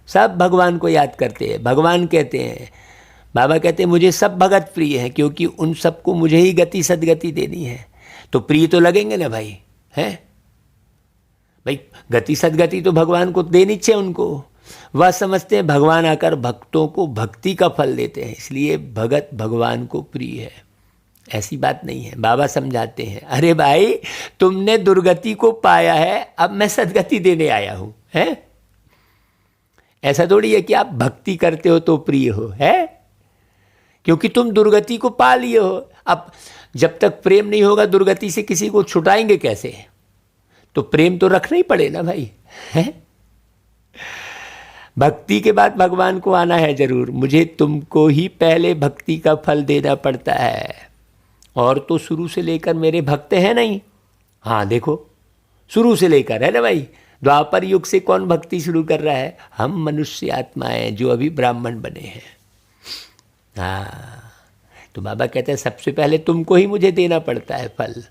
सब भगवान को याद करते हैं। भगवान कहते हैं, बाबा कहते हैं मुझे सब भगत प्रिय हैं, क्योंकि उन सबको मुझे ही गति सदगति देनी है। तो प्रिय तो लगेंगे ना भाई, हैं भाई। गति सदगति तो भगवान को देनी चाहिए उनको। वह समझते हैं भगवान आकर भक्तों को भक्ति का फल देते हैं, इसलिए भगत भगवान को प्रिय है। ऐसी बात नहीं है। बाबा समझाते हैं, अरे भाई तुमने दुर्गति को पाया है, अब मैं सदगति देने आया हूं, है। ऐसा थोड़ी है कि आप भक्ति करते हो तो प्रिय हो, है, क्योंकि तुम दुर्गति को पा लिए हो। अब जब तक प्रेम नहीं होगा दुर्गति से किसी को छुटाएंगे कैसे? तो प्रेम तो रखना ही पड़े ना भाई, है। भक्ति के बाद भगवान को आना है जरूर। मुझे तुमको ही पहले भक्ति का फल देना पड़ता है, और तो शुरू से लेकर मेरे भक्त हैं नहीं। हाँ देखो, शुरू से लेकर, है ना भाई। द्वापर युग से कौन भक्ति शुरू कर रहा है? हम मनुष्य आत्माएं जो अभी ब्राह्मण बने हैं। हाँ, तो बाबा कहते हैं सबसे पहले तुमको ही मुझे देना पड़ता है फल।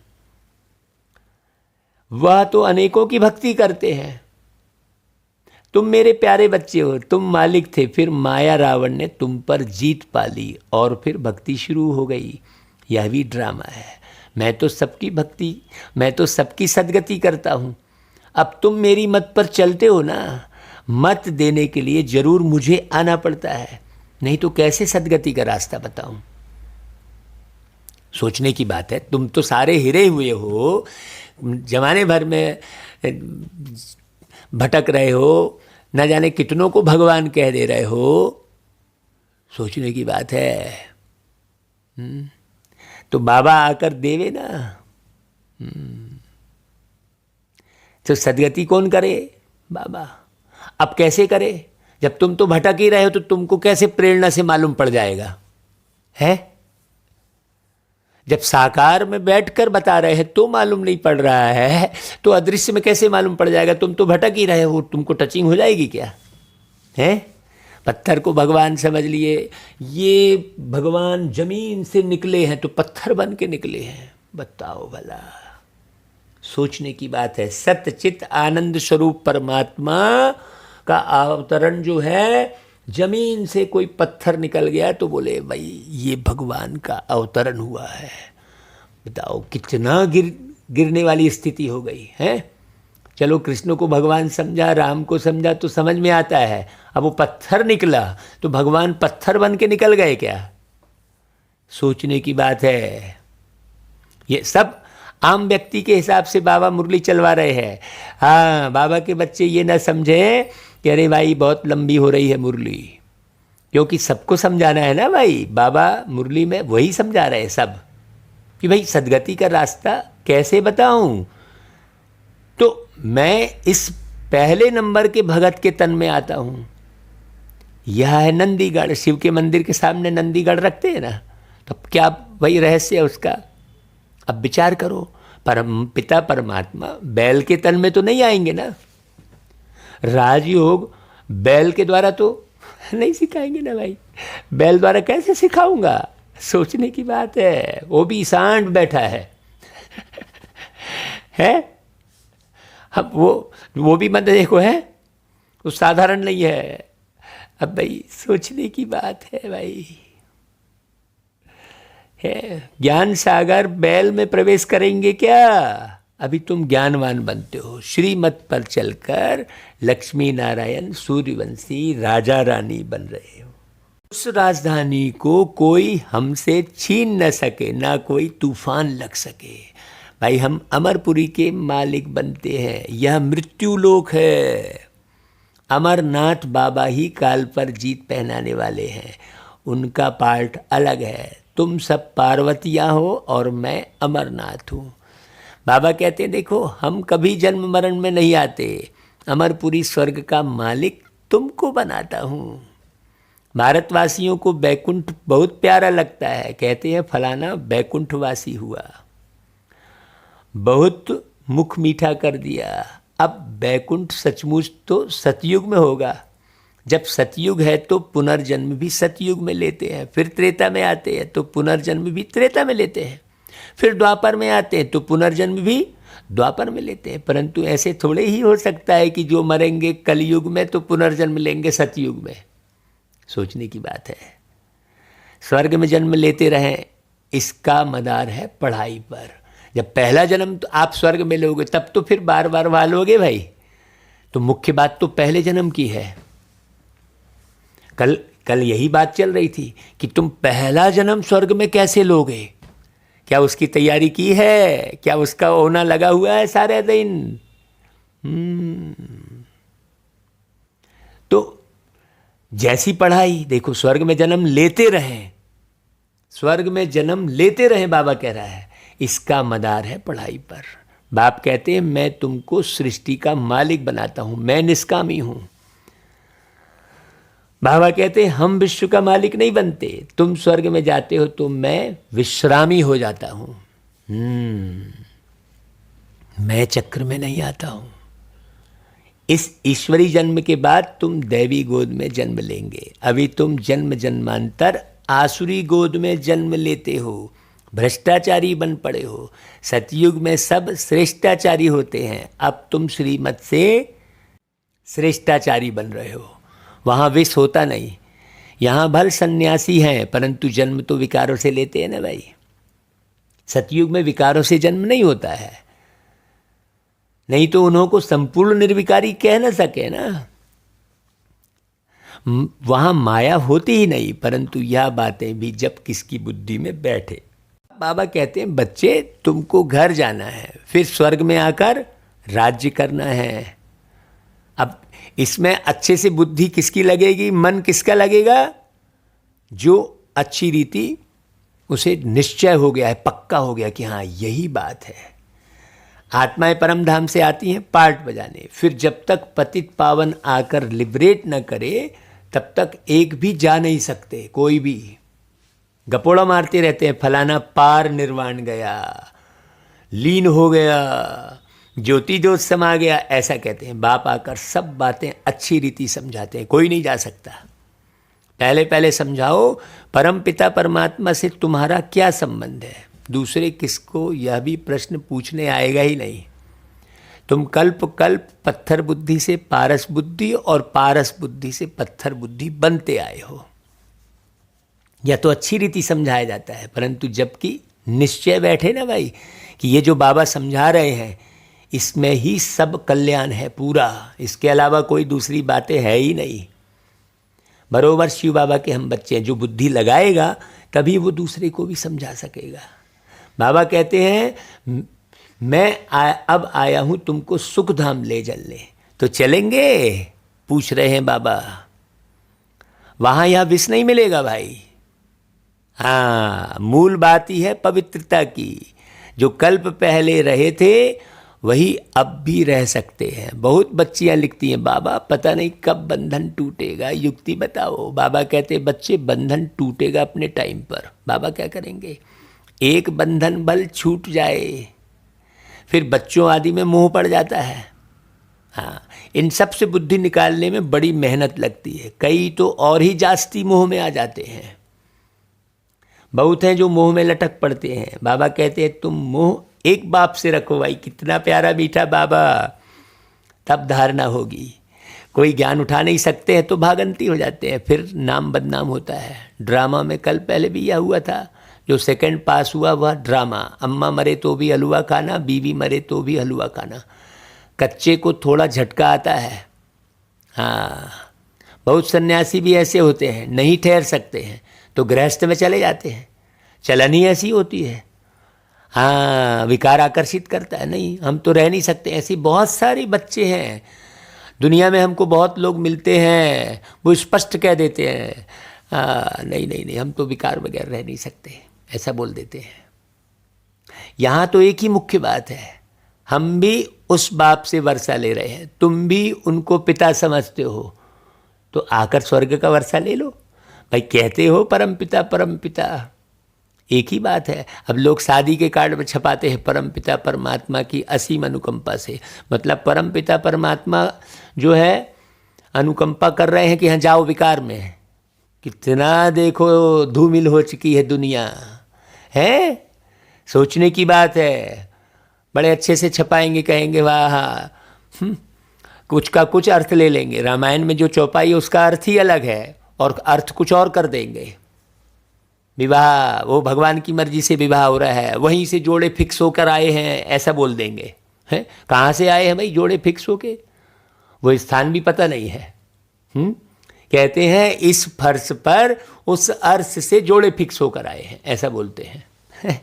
वह तो अनेकों की भक्ति करते हैं। तुम मेरे प्यारे बच्चे हो, तुम मालिक थे, फिर माया रावण ने तुम पर जीत पा ली और फिर भक्ति शुरू हो गई। यह भी ड्रामा है। मैं तो सबकी भक्ति, मैं तो सबकी सदगति करता हूँ। अब तुम मेरी मत पर चलते हो ना, मत देने के लिए जरूर मुझे आना पड़ता है, नहीं तो कैसे सदगति का रास्ता बताऊं। सोचने की बात है। तुम तो सारे हिरे हुए हो, जमाने भर में भटक रहे हो, न जाने कितनों को भगवान कह दे रहे हो। सोचने की बात है। तो बाबा आकर देवे ना। तो सदगति कौन करे? बाबा। अब कैसे करे? जब तुम तो भटक ही रहे हो तो तुमको कैसे प्रेरणा से मालूम पड़ जाएगा, है? जब साकार में बैठकर बता रहे हैं तो मालूम नहीं पड़ रहा है, तो अदृश्य में कैसे मालूम पड़ जाएगा? तुम तो भटक ही रहे हो, तुमको टचिंग हो जाएगी क्या, है? पत्थर को भगवान समझ लिए। ये भगवान जमीन से निकले हैं तो पत्थर बन के निकले हैं। बताओ भला, सोचने की बात है। सत्य चित आनंद स्वरूप परमात्मा का अवतरण जो है, जमीन से कोई पत्थर निकल गया तो बोले भाई ये भगवान का अवतरण हुआ है। बताओ कितना गिरने वाली स्थिति हो गई है। चलो कृष्ण को भगवान समझा, राम को समझा तो समझ में आता है। अब वो पत्थर निकला तो भगवान पत्थर बन के निकल गए क्या? सोचने की बात है। ये सब आम व्यक्ति के हिसाब से बाबा मुरली चलवा रहे हैं। हाँ, बाबा के बच्चे ये ना समझे कि अरे भाई बहुत लंबी हो रही है मुरली, क्योंकि सबको समझाना है ना भाई। बाबा मुरली में वही समझा रहे हैं सब कि भाई सदगति का रास्ता कैसे बताऊं। तो मैं इस पहले नंबर के भगत के तन में आता हूं। यह है नंदीगढ़। शिव के मंदिर के सामने नंदीगढ़ रखते हैं ना, तो क्या वही रहस्य है उसका। अब विचार करो, परम पिता परमात्मा बैल के तन में तो नहीं आएंगे ना। राजयोग बैल के द्वारा तो नहीं सिखाएंगे ना भाई। बैल द्वारा कैसे सिखाऊंगा? सोचने की बात है। वो भी सांड बैठा है अब वो भी मत देखो, है वो साधारण नहीं है। अब भाई सोचने की बात है भाई, है। ज्ञान सागर बैल में प्रवेश करेंगे क्या? अभी तुम ज्ञानवान बनते हो। श्रीमत पर चलकर लक्ष्मी नारायण सूर्यवंशी राजा रानी बन रहे हो। उस राजधानी को कोई हमसे छीन न सके, ना कोई तूफान लग सके। भाई हम अमरपुरी के मालिक बनते हैं। यह मृत्यु लोक है। अमरनाथ बाबा ही काल पर जीत पहनाने वाले हैं। उनका पार्ट अलग है। तुम सब पार्वतियाँ हो और मैं अमरनाथ हूँ। बाबा कहते हैं देखो हम कभी जन्म मरण में नहीं आते। अमरपुरी स्वर्ग का मालिक तुमको बनाता हूँ। भारतवासियों को बैकुंठ बहुत प्यारा लगता है। कहते हैं फलाना बैकुंठवासी हुआ, बहुत मुख मीठा कर दिया। अब बैकुंठ सचमुच तो सतयुग में होगा, जब सतयुग है तो पुनर्जन्म भी सतयुग में लेते हैं, फिर त्रेता में आते हैं तो पुनर्जन्म भी त्रेता में लेते हैं, फिर द्वापर में आते हैं तो पुनर्जन्म भी द्वापर में लेते हैं। परंतु ऐसे थोड़े ही हो सकता है कि जो मरेंगे कलयुग में तो पुनर्जन्म लेंगे सतयुग में। सोचने की बात है। स्वर्ग में जन्म लेते रहें, इसका मदार है पढ़ाई पर। जब पहला जन्म तो आप स्वर्ग में लोगे तब तो फिर बार बार वहाँ लोगे भाई। तो मुख्य बात तो पहले जन्म की है। कल यही बात चल रही थी कि तुम पहला जन्म स्वर्ग में कैसे लोगे, क्या उसकी तैयारी की है, क्या उसका होना लगा हुआ है सारे दिन। तो जैसी पढ़ाई देखो, स्वर्ग में जन्म लेते रहें, स्वर्ग में जन्म लेते रहें, बाबा कह रहा है, इसका मदार है पढ़ाई पर। बाप कहते हैं मैं तुमको सृष्टि का मालिक बनाता हूं, मैं निष्कामी हूं। बाबा कहते हैं हम विश्व का मालिक नहीं बनते, तुम स्वर्ग में जाते हो तो मैं विश्रामी हो जाता हूं। मैं चक्र में नहीं आता हूं। इस ईश्वरी जन्म के बाद तुम दैवी गोद में जन्म लेंगे। अभी तुम जन्म जन्मांतर आसुरी गोद में जन्म लेते हो, भ्रष्टाचारी बन पड़े हो। सतयुग में सब श्रेष्ठाचारी होते हैं, अब तुम श्रीमत से श्रेष्ठाचारी बन रहे हो। वहाँ विष होता नहीं। यहाँ भल सन्यासी हैं परंतु जन्म तो विकारों से लेते हैं ना भाई। सतयुग में विकारों से जन्म नहीं होता है, नहीं तो उन्हों को संपूर्ण निर्विकारी कह न सके ना। वहाँ माया होती ही नहीं, परंतु यह बातें भी जब किसकी बुद्धि में बैठे। बाबा कहते हैं बच्चे तुमको घर जाना है, फिर स्वर्ग में आकर राज्य करना है। अब इसमें अच्छे से बुद्धि किसकी लगेगी, मन किसका लगेगा? जो अच्छी रीति उसे निश्चय हो गया है, पक्का हो गया कि हाँ यही बात है। आत्माएं परम धाम से आती हैं पार्ट बजाने, फिर जब तक पतित पावन आकर लिबरेट न करे तब तक एक भी जा नहीं सकते। कोई भी गपोड़ा मारते रहते हैं, फलाना पार निर्वाण गया, लीन हो गया, ज्योति ज्योत समा गया, ऐसा कहते हैं। बाप आकर सब बातें अच्छी रीति समझाते हैं, कोई नहीं जा सकता। पहले पहले समझाओ परम पिता परमात्मा से तुम्हारा क्या संबंध है, दूसरे किसको यह भी प्रश्न पूछने आएगा ही नहीं। तुम कल्प कल्प पत्थर बुद्धि से पारस बुद्धि और पारस बुद्धि से पत्थर बुद्धि बनते आए हो। यह तो अच्छी रीति समझाया जाता है, परंतु जबकि निश्चय बैठे ना भाई कि ये जो बाबा समझा रहे हैं इसमें ही सब कल्याण है पूरा, इसके अलावा कोई दूसरी बातें है ही नहीं। बरोबर शिव बाबा के हम बच्चे हैं, जो बुद्धि लगाएगा तभी वो दूसरे को भी समझा सकेगा। बाबा कहते हैं मैं अब आया हूँ तुमको सुख धाम ले चलने, तो चलेंगे? पूछ रहे हैं बाबा। वहाँ यह विष नहीं मिलेगा भाई। हाँ, मूल बात ही है पवित्रता की। जो कल्प पहले रहे थे वही अब भी रह सकते हैं। बहुत बच्चियां लिखती हैं बाबा पता नहीं कब बंधन टूटेगा, युक्ति बताओ। बाबा कहते हैं बच्चे बंधन टूटेगा अपने टाइम पर। बाबा क्या करेंगे? एक बंधन बल छूट जाए फिर बच्चों आदि में मोह पड़ जाता है। हाँ, इन सब से बुद्धि निकालने में बड़ी मेहनत लगती है। कई तो और ही जास्ती मोह में आ जाते हैं। बहुत हैं जो मोह में लटक पड़ते हैं। बाबा कहते हैं तुम मोह एक बाप से रखो भाई। कितना प्यारा मीठा बाबा, तब धारणा होगी। कोई ज्ञान उठा नहीं सकते हैं तो भागंती हो जाते हैं, फिर नाम बदनाम होता है। ड्रामा में कल पहले भी यह हुआ था, जो सेकंड पास हुआ वह ड्रामा। अम्मा मरे तो भी हलवा खाना, बीवी मरे तो भी हलवा खाना। कच्चे को थोड़ा झटका आता है। हाँ, बहुत सन्यासी भी ऐसे होते हैं, नहीं ठहर सकते हैं तो गृहस्थ में चले जाते हैं। चलन ही ऐसी होती है। हाँ, विकार आकर्षित करता है, नहीं हम तो रह नहीं सकते। ऐसी बहुत सारी बच्चे हैं दुनिया में, हमको बहुत लोग मिलते हैं, वो स्पष्ट कह देते हैं नहीं नहीं नहीं हम तो विकार बगैर रह नहीं सकते, ऐसा बोल देते हैं। यहाँ तो एक ही मुख्य बात है, हम भी उस बाप से वर्षा ले रहे हैं, तुम भी उनको पिता समझते हो, तो आकर स्वर्ग का वर्षा ले लो भाई। कहते हो परम पिता, एक ही बात है। अब लोग शादी के कार्ड में छपाते हैं परम पिता परमात्मा की असीम अनुकंपा से, मतलब परम पिता परमात्मा जो है अनुकंपा कर रहे हैं कि हाँ जाओ विकार में। कितना देखो धूमिल हो चुकी है दुनिया, है सोचने की बात है। बड़े अच्छे से छपाएंगे, कहेंगे वाह, कुछ का कुछ अर्थ ले लेंगे। रामायण में जो चौपाई है उसका अर्थ ही अलग है और अर्थ कुछ और कर देंगे। विवाह वो भगवान की मर्जी से विवाह हो रहा है, वहीं से जोड़े फिक्स होकर आए हैं ऐसा बोल देंगे। हैं कहाँ से आए हैं भाई जोड़े फिक्स होके, वो स्थान भी पता नहीं है। कहते हैं इस फर्श पर उस अर्श से जोड़े फिक्स होकर आए हैं, ऐसा बोलते हैं।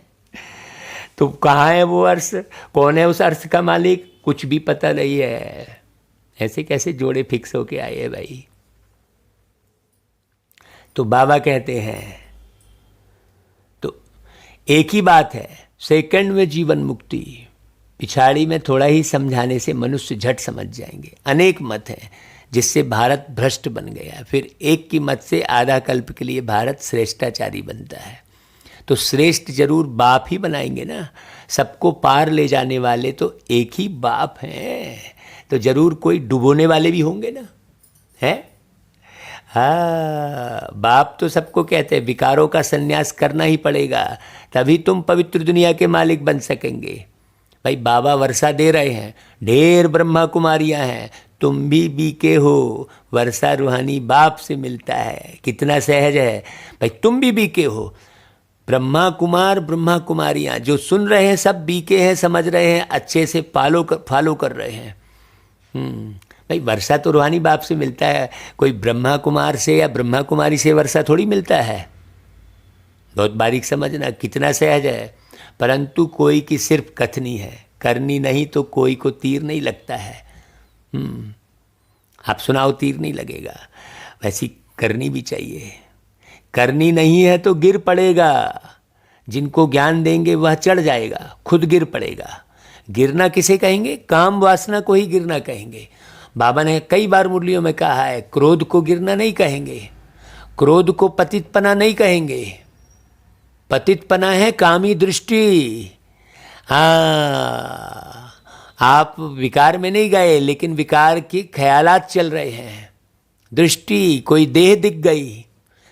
तो कहाँ है वो अर्श, कौन है उस अर्श का मालिक, कुछ भी पता नहीं है। ऐसे कैसे जोड़े फिक्स होके आए हैं भाई। तो बाबा कहते हैं तो एक ही बात है, सेकंड में जीवन मुक्ति। पिछाड़ी में थोड़ा ही समझाने से मनुष्य झट समझ जाएंगे। अनेक मत हैं जिससे भारत भ्रष्ट बन गया, फिर एक की मत से आधा कल्प के लिए भारत श्रेष्ठाचारी बनता है। तो श्रेष्ठ जरूर बाप ही बनाएंगे ना, सबको पार ले जाने वाले तो एक ही बाप हैं, तो जरूर कोई डुबोने वाले भी होंगे ना, है। हाँ, बाप तो सबको कहते हैं विकारों का संन्यास करना ही पड़ेगा, तभी तुम पवित्र दुनिया के मालिक बन सकेंगे। भाई बाबा वर्षा दे रहे हैं, ढेर ब्रह्मा कुमारियां हैं, तुम भी बीके हो, वर्षा रूहानी बाप से मिलता है, कितना सहज है। भाई तुम भी बीके हो, ब्रह्मा कुमार ब्रह्मा कुमारियाँ जो सुन रहे हैं सब बीके हैं, समझ रहे हैं, अच्छे से फॉलो कर रहे हैं। भाई वर्षा तो रूहानी बाप से मिलता है, कोई ब्रह्मा कुमार से या ब्रह्मा कुमारी से वर्षा थोड़ी मिलता है। बहुत बारीक समझना, कितना सहज है। परंतु कोई की सिर्फ कथनी है, करनी नहीं तो कोई को तीर नहीं लगता है। आप सुनाओ तीर नहीं लगेगा, वैसी करनी भी चाहिए। करनी नहीं है तो गिर पड़ेगा, जिनको ज्ञान देंगे वह चढ़ जाएगा, खुद गिर पड़ेगा। गिरना किसे कहेंगे, काम वासना को ही गिरना कहेंगे। बाबा ने कई बार मुरलियों में कहा है, क्रोध को गिरना नहीं कहेंगे, क्रोध को पतितपना नहीं कहेंगे। पतितपना है कामी दृष्टि। हाँ, आप विकार में नहीं गए, लेकिन विकार के ख्यालात चल रहे हैं। दृष्टि, कोई देह दिख गई,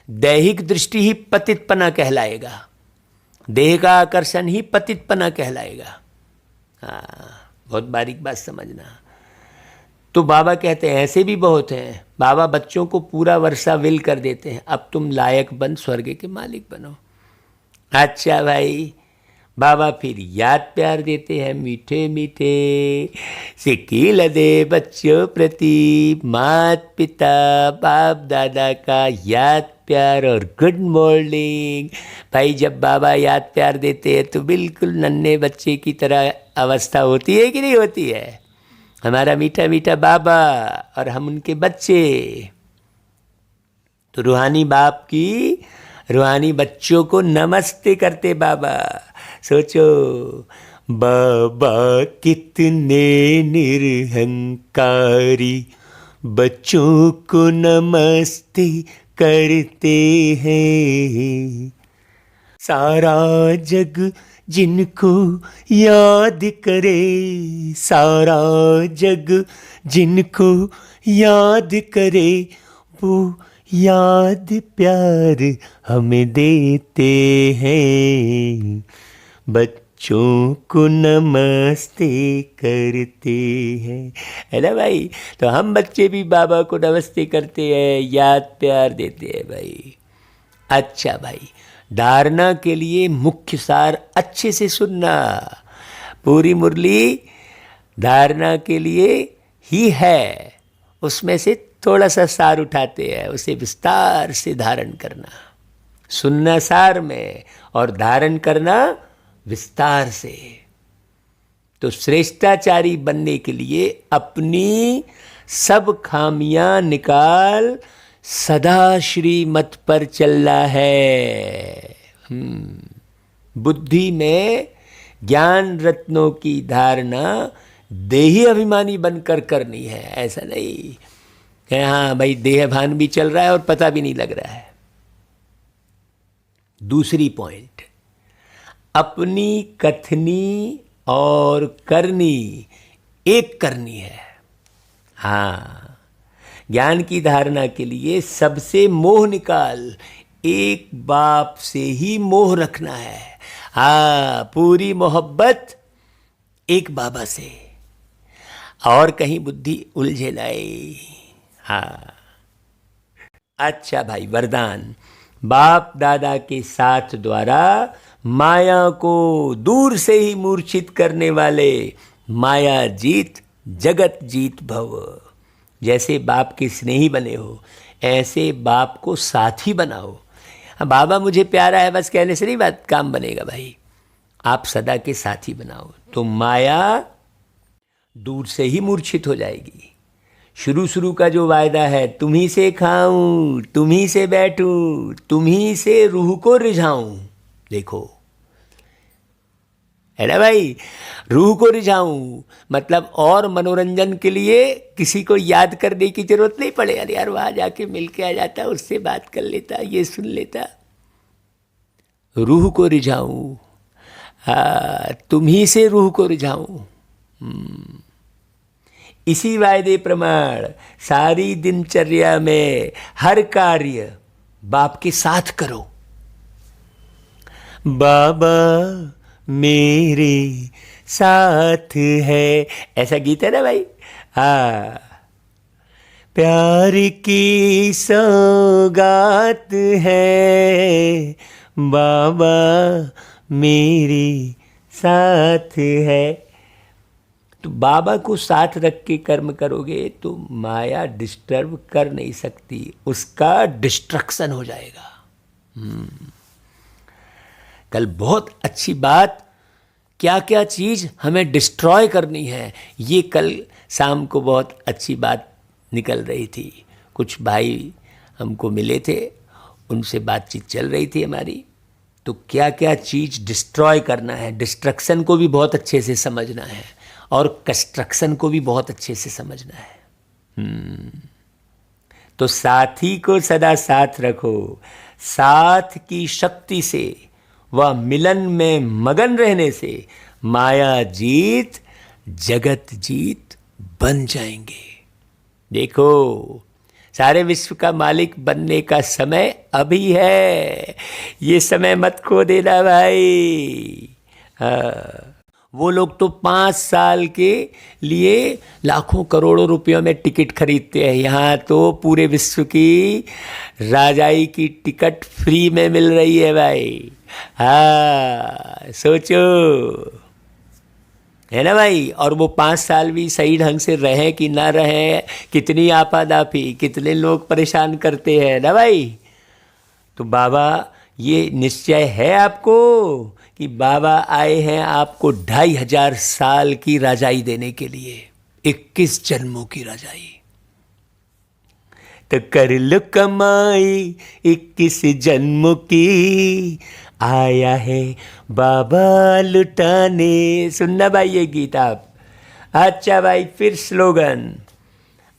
दैहिक दृष्टि ही पतितपना कहलाएगा, देह का आकर्षण ही पतितपना कहलाएगा। हाँ, बहुत बारीक बात समझना। तो बाबा कहते हैं ऐसे भी बहुत हैं, बाबा बच्चों को पूरा वर्षा विल कर देते हैं, अब तुम लायक बन स्वर्ग के मालिक बनो। अच्छा भाई, बाबा फिर याद प्यार देते हैं, मीठे मीठे सिक्की दे बच्चों प्रति, मात पिता बाप दादा का याद प्यार और गुड मॉर्निंग। भाई जब बाबा याद प्यार देते हैं तो बिल्कुल नन्हे बच्चे की तरह अवस्था होती है कि नहीं होती है। हमारा मीठा मीठा बाबा और हम उनके बच्चे। तो रूहानी बाप की रूहानी बच्चों को नमस्ते करते बाबा। सोचो, बाबा कितने निरहंकारी बच्चों को नमस्ते करते हैं। सारा जग जिनको याद करे, सारा जग जिनको याद करे, वो याद प्यार हमें देते हैं। बच्चों को नमस्ते करते हैं, है ना भाई। तो हम बच्चे भी बाबा को नमस्ते करते हैं, याद प्यार देते हैं भाई। अच्छा भाई, धारणा के लिए मुख्य सार अच्छे से सुनना। पूरी मुरली धारणा के लिए ही है, उसमें से थोड़ा सा सार उठाते हैं, उसे विस्तार से धारण करना। सुनना सार में और धारण करना विस्तार से। तो श्रेष्ठाचारी बनने के लिए अपनी सब खामियां निकाल सदा श्रीमत पर चलना है। बुद्धि में ज्ञान रत्नों की धारणा देही अभिमानी बनकर करनी है। ऐसा नहीं कि हाँ भाई देह भान भी चल रहा है और पता भी नहीं लग रहा है। दूसरी पॉइंट, अपनी कथनी और करनी एक करनी है। हाँ, ज्ञान की धारणा के लिए सबसे मोह निकाल, एक बाप से ही मोह रखना है। हाँ, पूरी मोहब्बत एक बाबा से, और कहीं बुद्धि उलझे लाए। हाँ, अच्छा भाई, वरदान। बाप दादा के साथ द्वारा माया को दूर से ही मूर्छित करने वाले माया जीत जगत जीत भव। जैसे बाप के स्नेही बने हो, ऐसे बाप को साथी बनाओ। बाबा मुझे प्यारा है बस कहने से नहीं बात काम बनेगा भाई, आप सदा के साथी बनाओ तो माया दूर से ही मूर्छित हो जाएगी। शुरू का जो वायदा है, तुम्ही से खाऊं, तुम्ही से बैठूं, तुम्ही से रूह को रिझाऊं, देखो है ना भाई, रूह को रिझाऊं मतलब और मनोरंजन के लिए किसी को याद करने की जरूरत नहीं पड़े। अरे यार वहां जाके मिल के आ जाता, उससे बात कर लेता, ये सुन लेता। रूह को रिझाऊं, तुम्ही से रूह को रिझाऊं। इसी वायदे प्रमाण सारी दिनचर्या में हर कार्य बाप के साथ करो। बाबा मेरे साथ है, ऐसा गीत है ना भाई। हाँ, प्यार की सौगात है, बाबा मेरे साथ है। तो बाबा को साथ रख के कर्म करोगे तो माया डिस्टर्ब कर नहीं सकती, उसका डिस्ट्रक्शन हो जाएगा। कल बहुत अच्छी बात, क्या क्या चीज़ हमें डिस्ट्रॉय करनी है, ये कल शाम को बहुत अच्छी बात निकल रही थी। कुछ भाई हमको मिले थे, उनसे बातचीत चल रही थी हमारी। तो क्या क्या चीज़ डिस्ट्रॉय करना है, डिस्ट्रक्शन को भी बहुत अच्छे से समझना है और कंस्ट्रक्शन को भी बहुत अच्छे से समझना है। तो साथी को सदा साथ रखो, साथ की शक्ति से वह मिलन में मगन रहने से माया जीत जगत जीत बन जाएंगे। देखो, सारे विश्व का मालिक बनने का समय अभी है, ये समय मत खो देना भाई। वो लोग तो 5 साल के लिए लाखों करोड़ों रुपयों में टिकट खरीदते हैं, यहाँ तो पूरे विश्व की राजाई की टिकट फ्री में मिल रही है भाई। हाँ, सोचो, है ना भाई। और वो 5 साल भी सही ढंग से रहे कि ना रहे, कितनी आपादापी, कितने लोग परेशान करते हैं ना भाई। तो बाबा, ये निश्चय है आपको कि बाबा आए हैं आपको 2500 साल की राजाई देने के लिए, 21 जन्मों की राजाई। तो कर लो कमाई 21 जन्मों की, आया है बाबा लुटाने। सुनना भाई ये गीत आप। अच्छा भाई, फिर स्लोगन,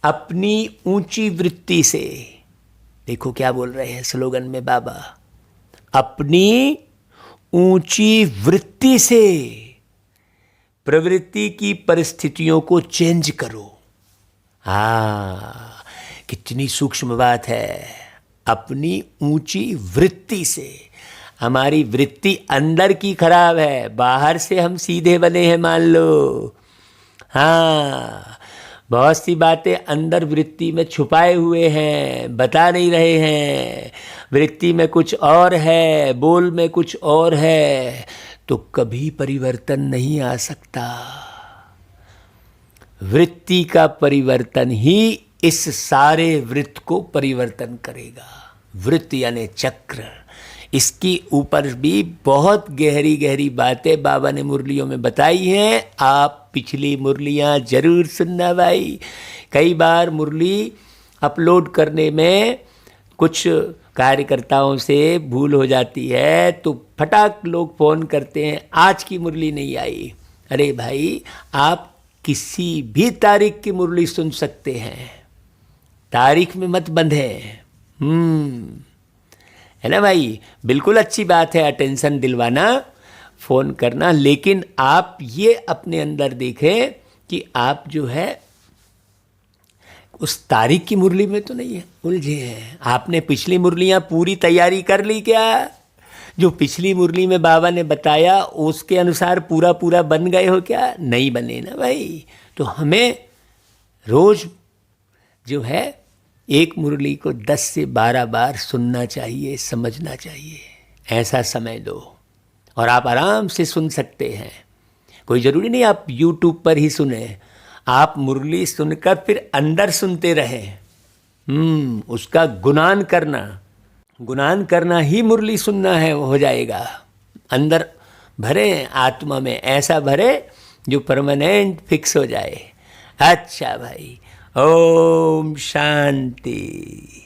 अपनी ऊंची वृत्ति से। देखो क्या बोल रहे हैं स्लोगन में बाबा, अपनी ऊंची वृत्ति से प्रवृत्ति की परिस्थितियों को चेंज करो। हाँ, कितनी सूक्ष्म बात है, अपनी ऊंची वृत्ति से। हमारी वृत्ति अंदर की खराब है, बाहर से हम सीधे बने हैं मान लो। हाँ, बहुत सी बातें अंदर वृत्ति में छुपाए हुए हैं, बता नहीं रहे हैं। वृत्ति में कुछ और है, बोल में कुछ और है, तो कभी परिवर्तन नहीं आ सकता। वृत्ति का परिवर्तन ही इस सारे वृत्त को परिवर्तन करेगा। वृत्त यानी चक्र, इसकी ऊपर भी बहुत गहरी गहरी बातें बाबा ने मुरलियों में बताई हैं। आप पिछली मुरलियाँ जरूर सुनना भाई। कई बार मुरली अपलोड करने में कुछ कार्यकर्ताओं से भूल हो जाती है, तो फटाक लोग फ़ोन करते हैं, आज की मुरली नहीं आई। अरे भाई, आप किसी भी तारीख की मुरली सुन सकते हैं, तारीख में मत बंधे। है ना भाई, बिल्कुल अच्छी बात है अटेंशन दिलवाना, फ़ोन करना, लेकिन आप ये अपने अंदर देखें कि आप जो है उस तारीख की मुरली में तो नहीं है, उलझे हैं। आपने पिछली मुरलियाँ पूरी तैयारी कर ली क्या? जो पिछली मुरली में बाबा ने बताया उसके अनुसार पूरा पूरा बन गए हो क्या? नहीं बने ना भाई। तो हमें रोज जो है एक मुरली को 10 से 12 बार सुनना चाहिए, समझना चाहिए। ऐसा समय दो और आप आराम से सुन सकते हैं। कोई ज़रूरी नहीं आप YouTube पर ही सुने, आप मुरली सुनकर फिर अंदर सुनते रहें। उसका गुणान करना ही मुरली सुनना है, वो हो जाएगा। अंदर भरे, आत्मा में ऐसा भरे जो परमानेंट फिक्स हो जाए। अच्छा भाई, ओम शांति।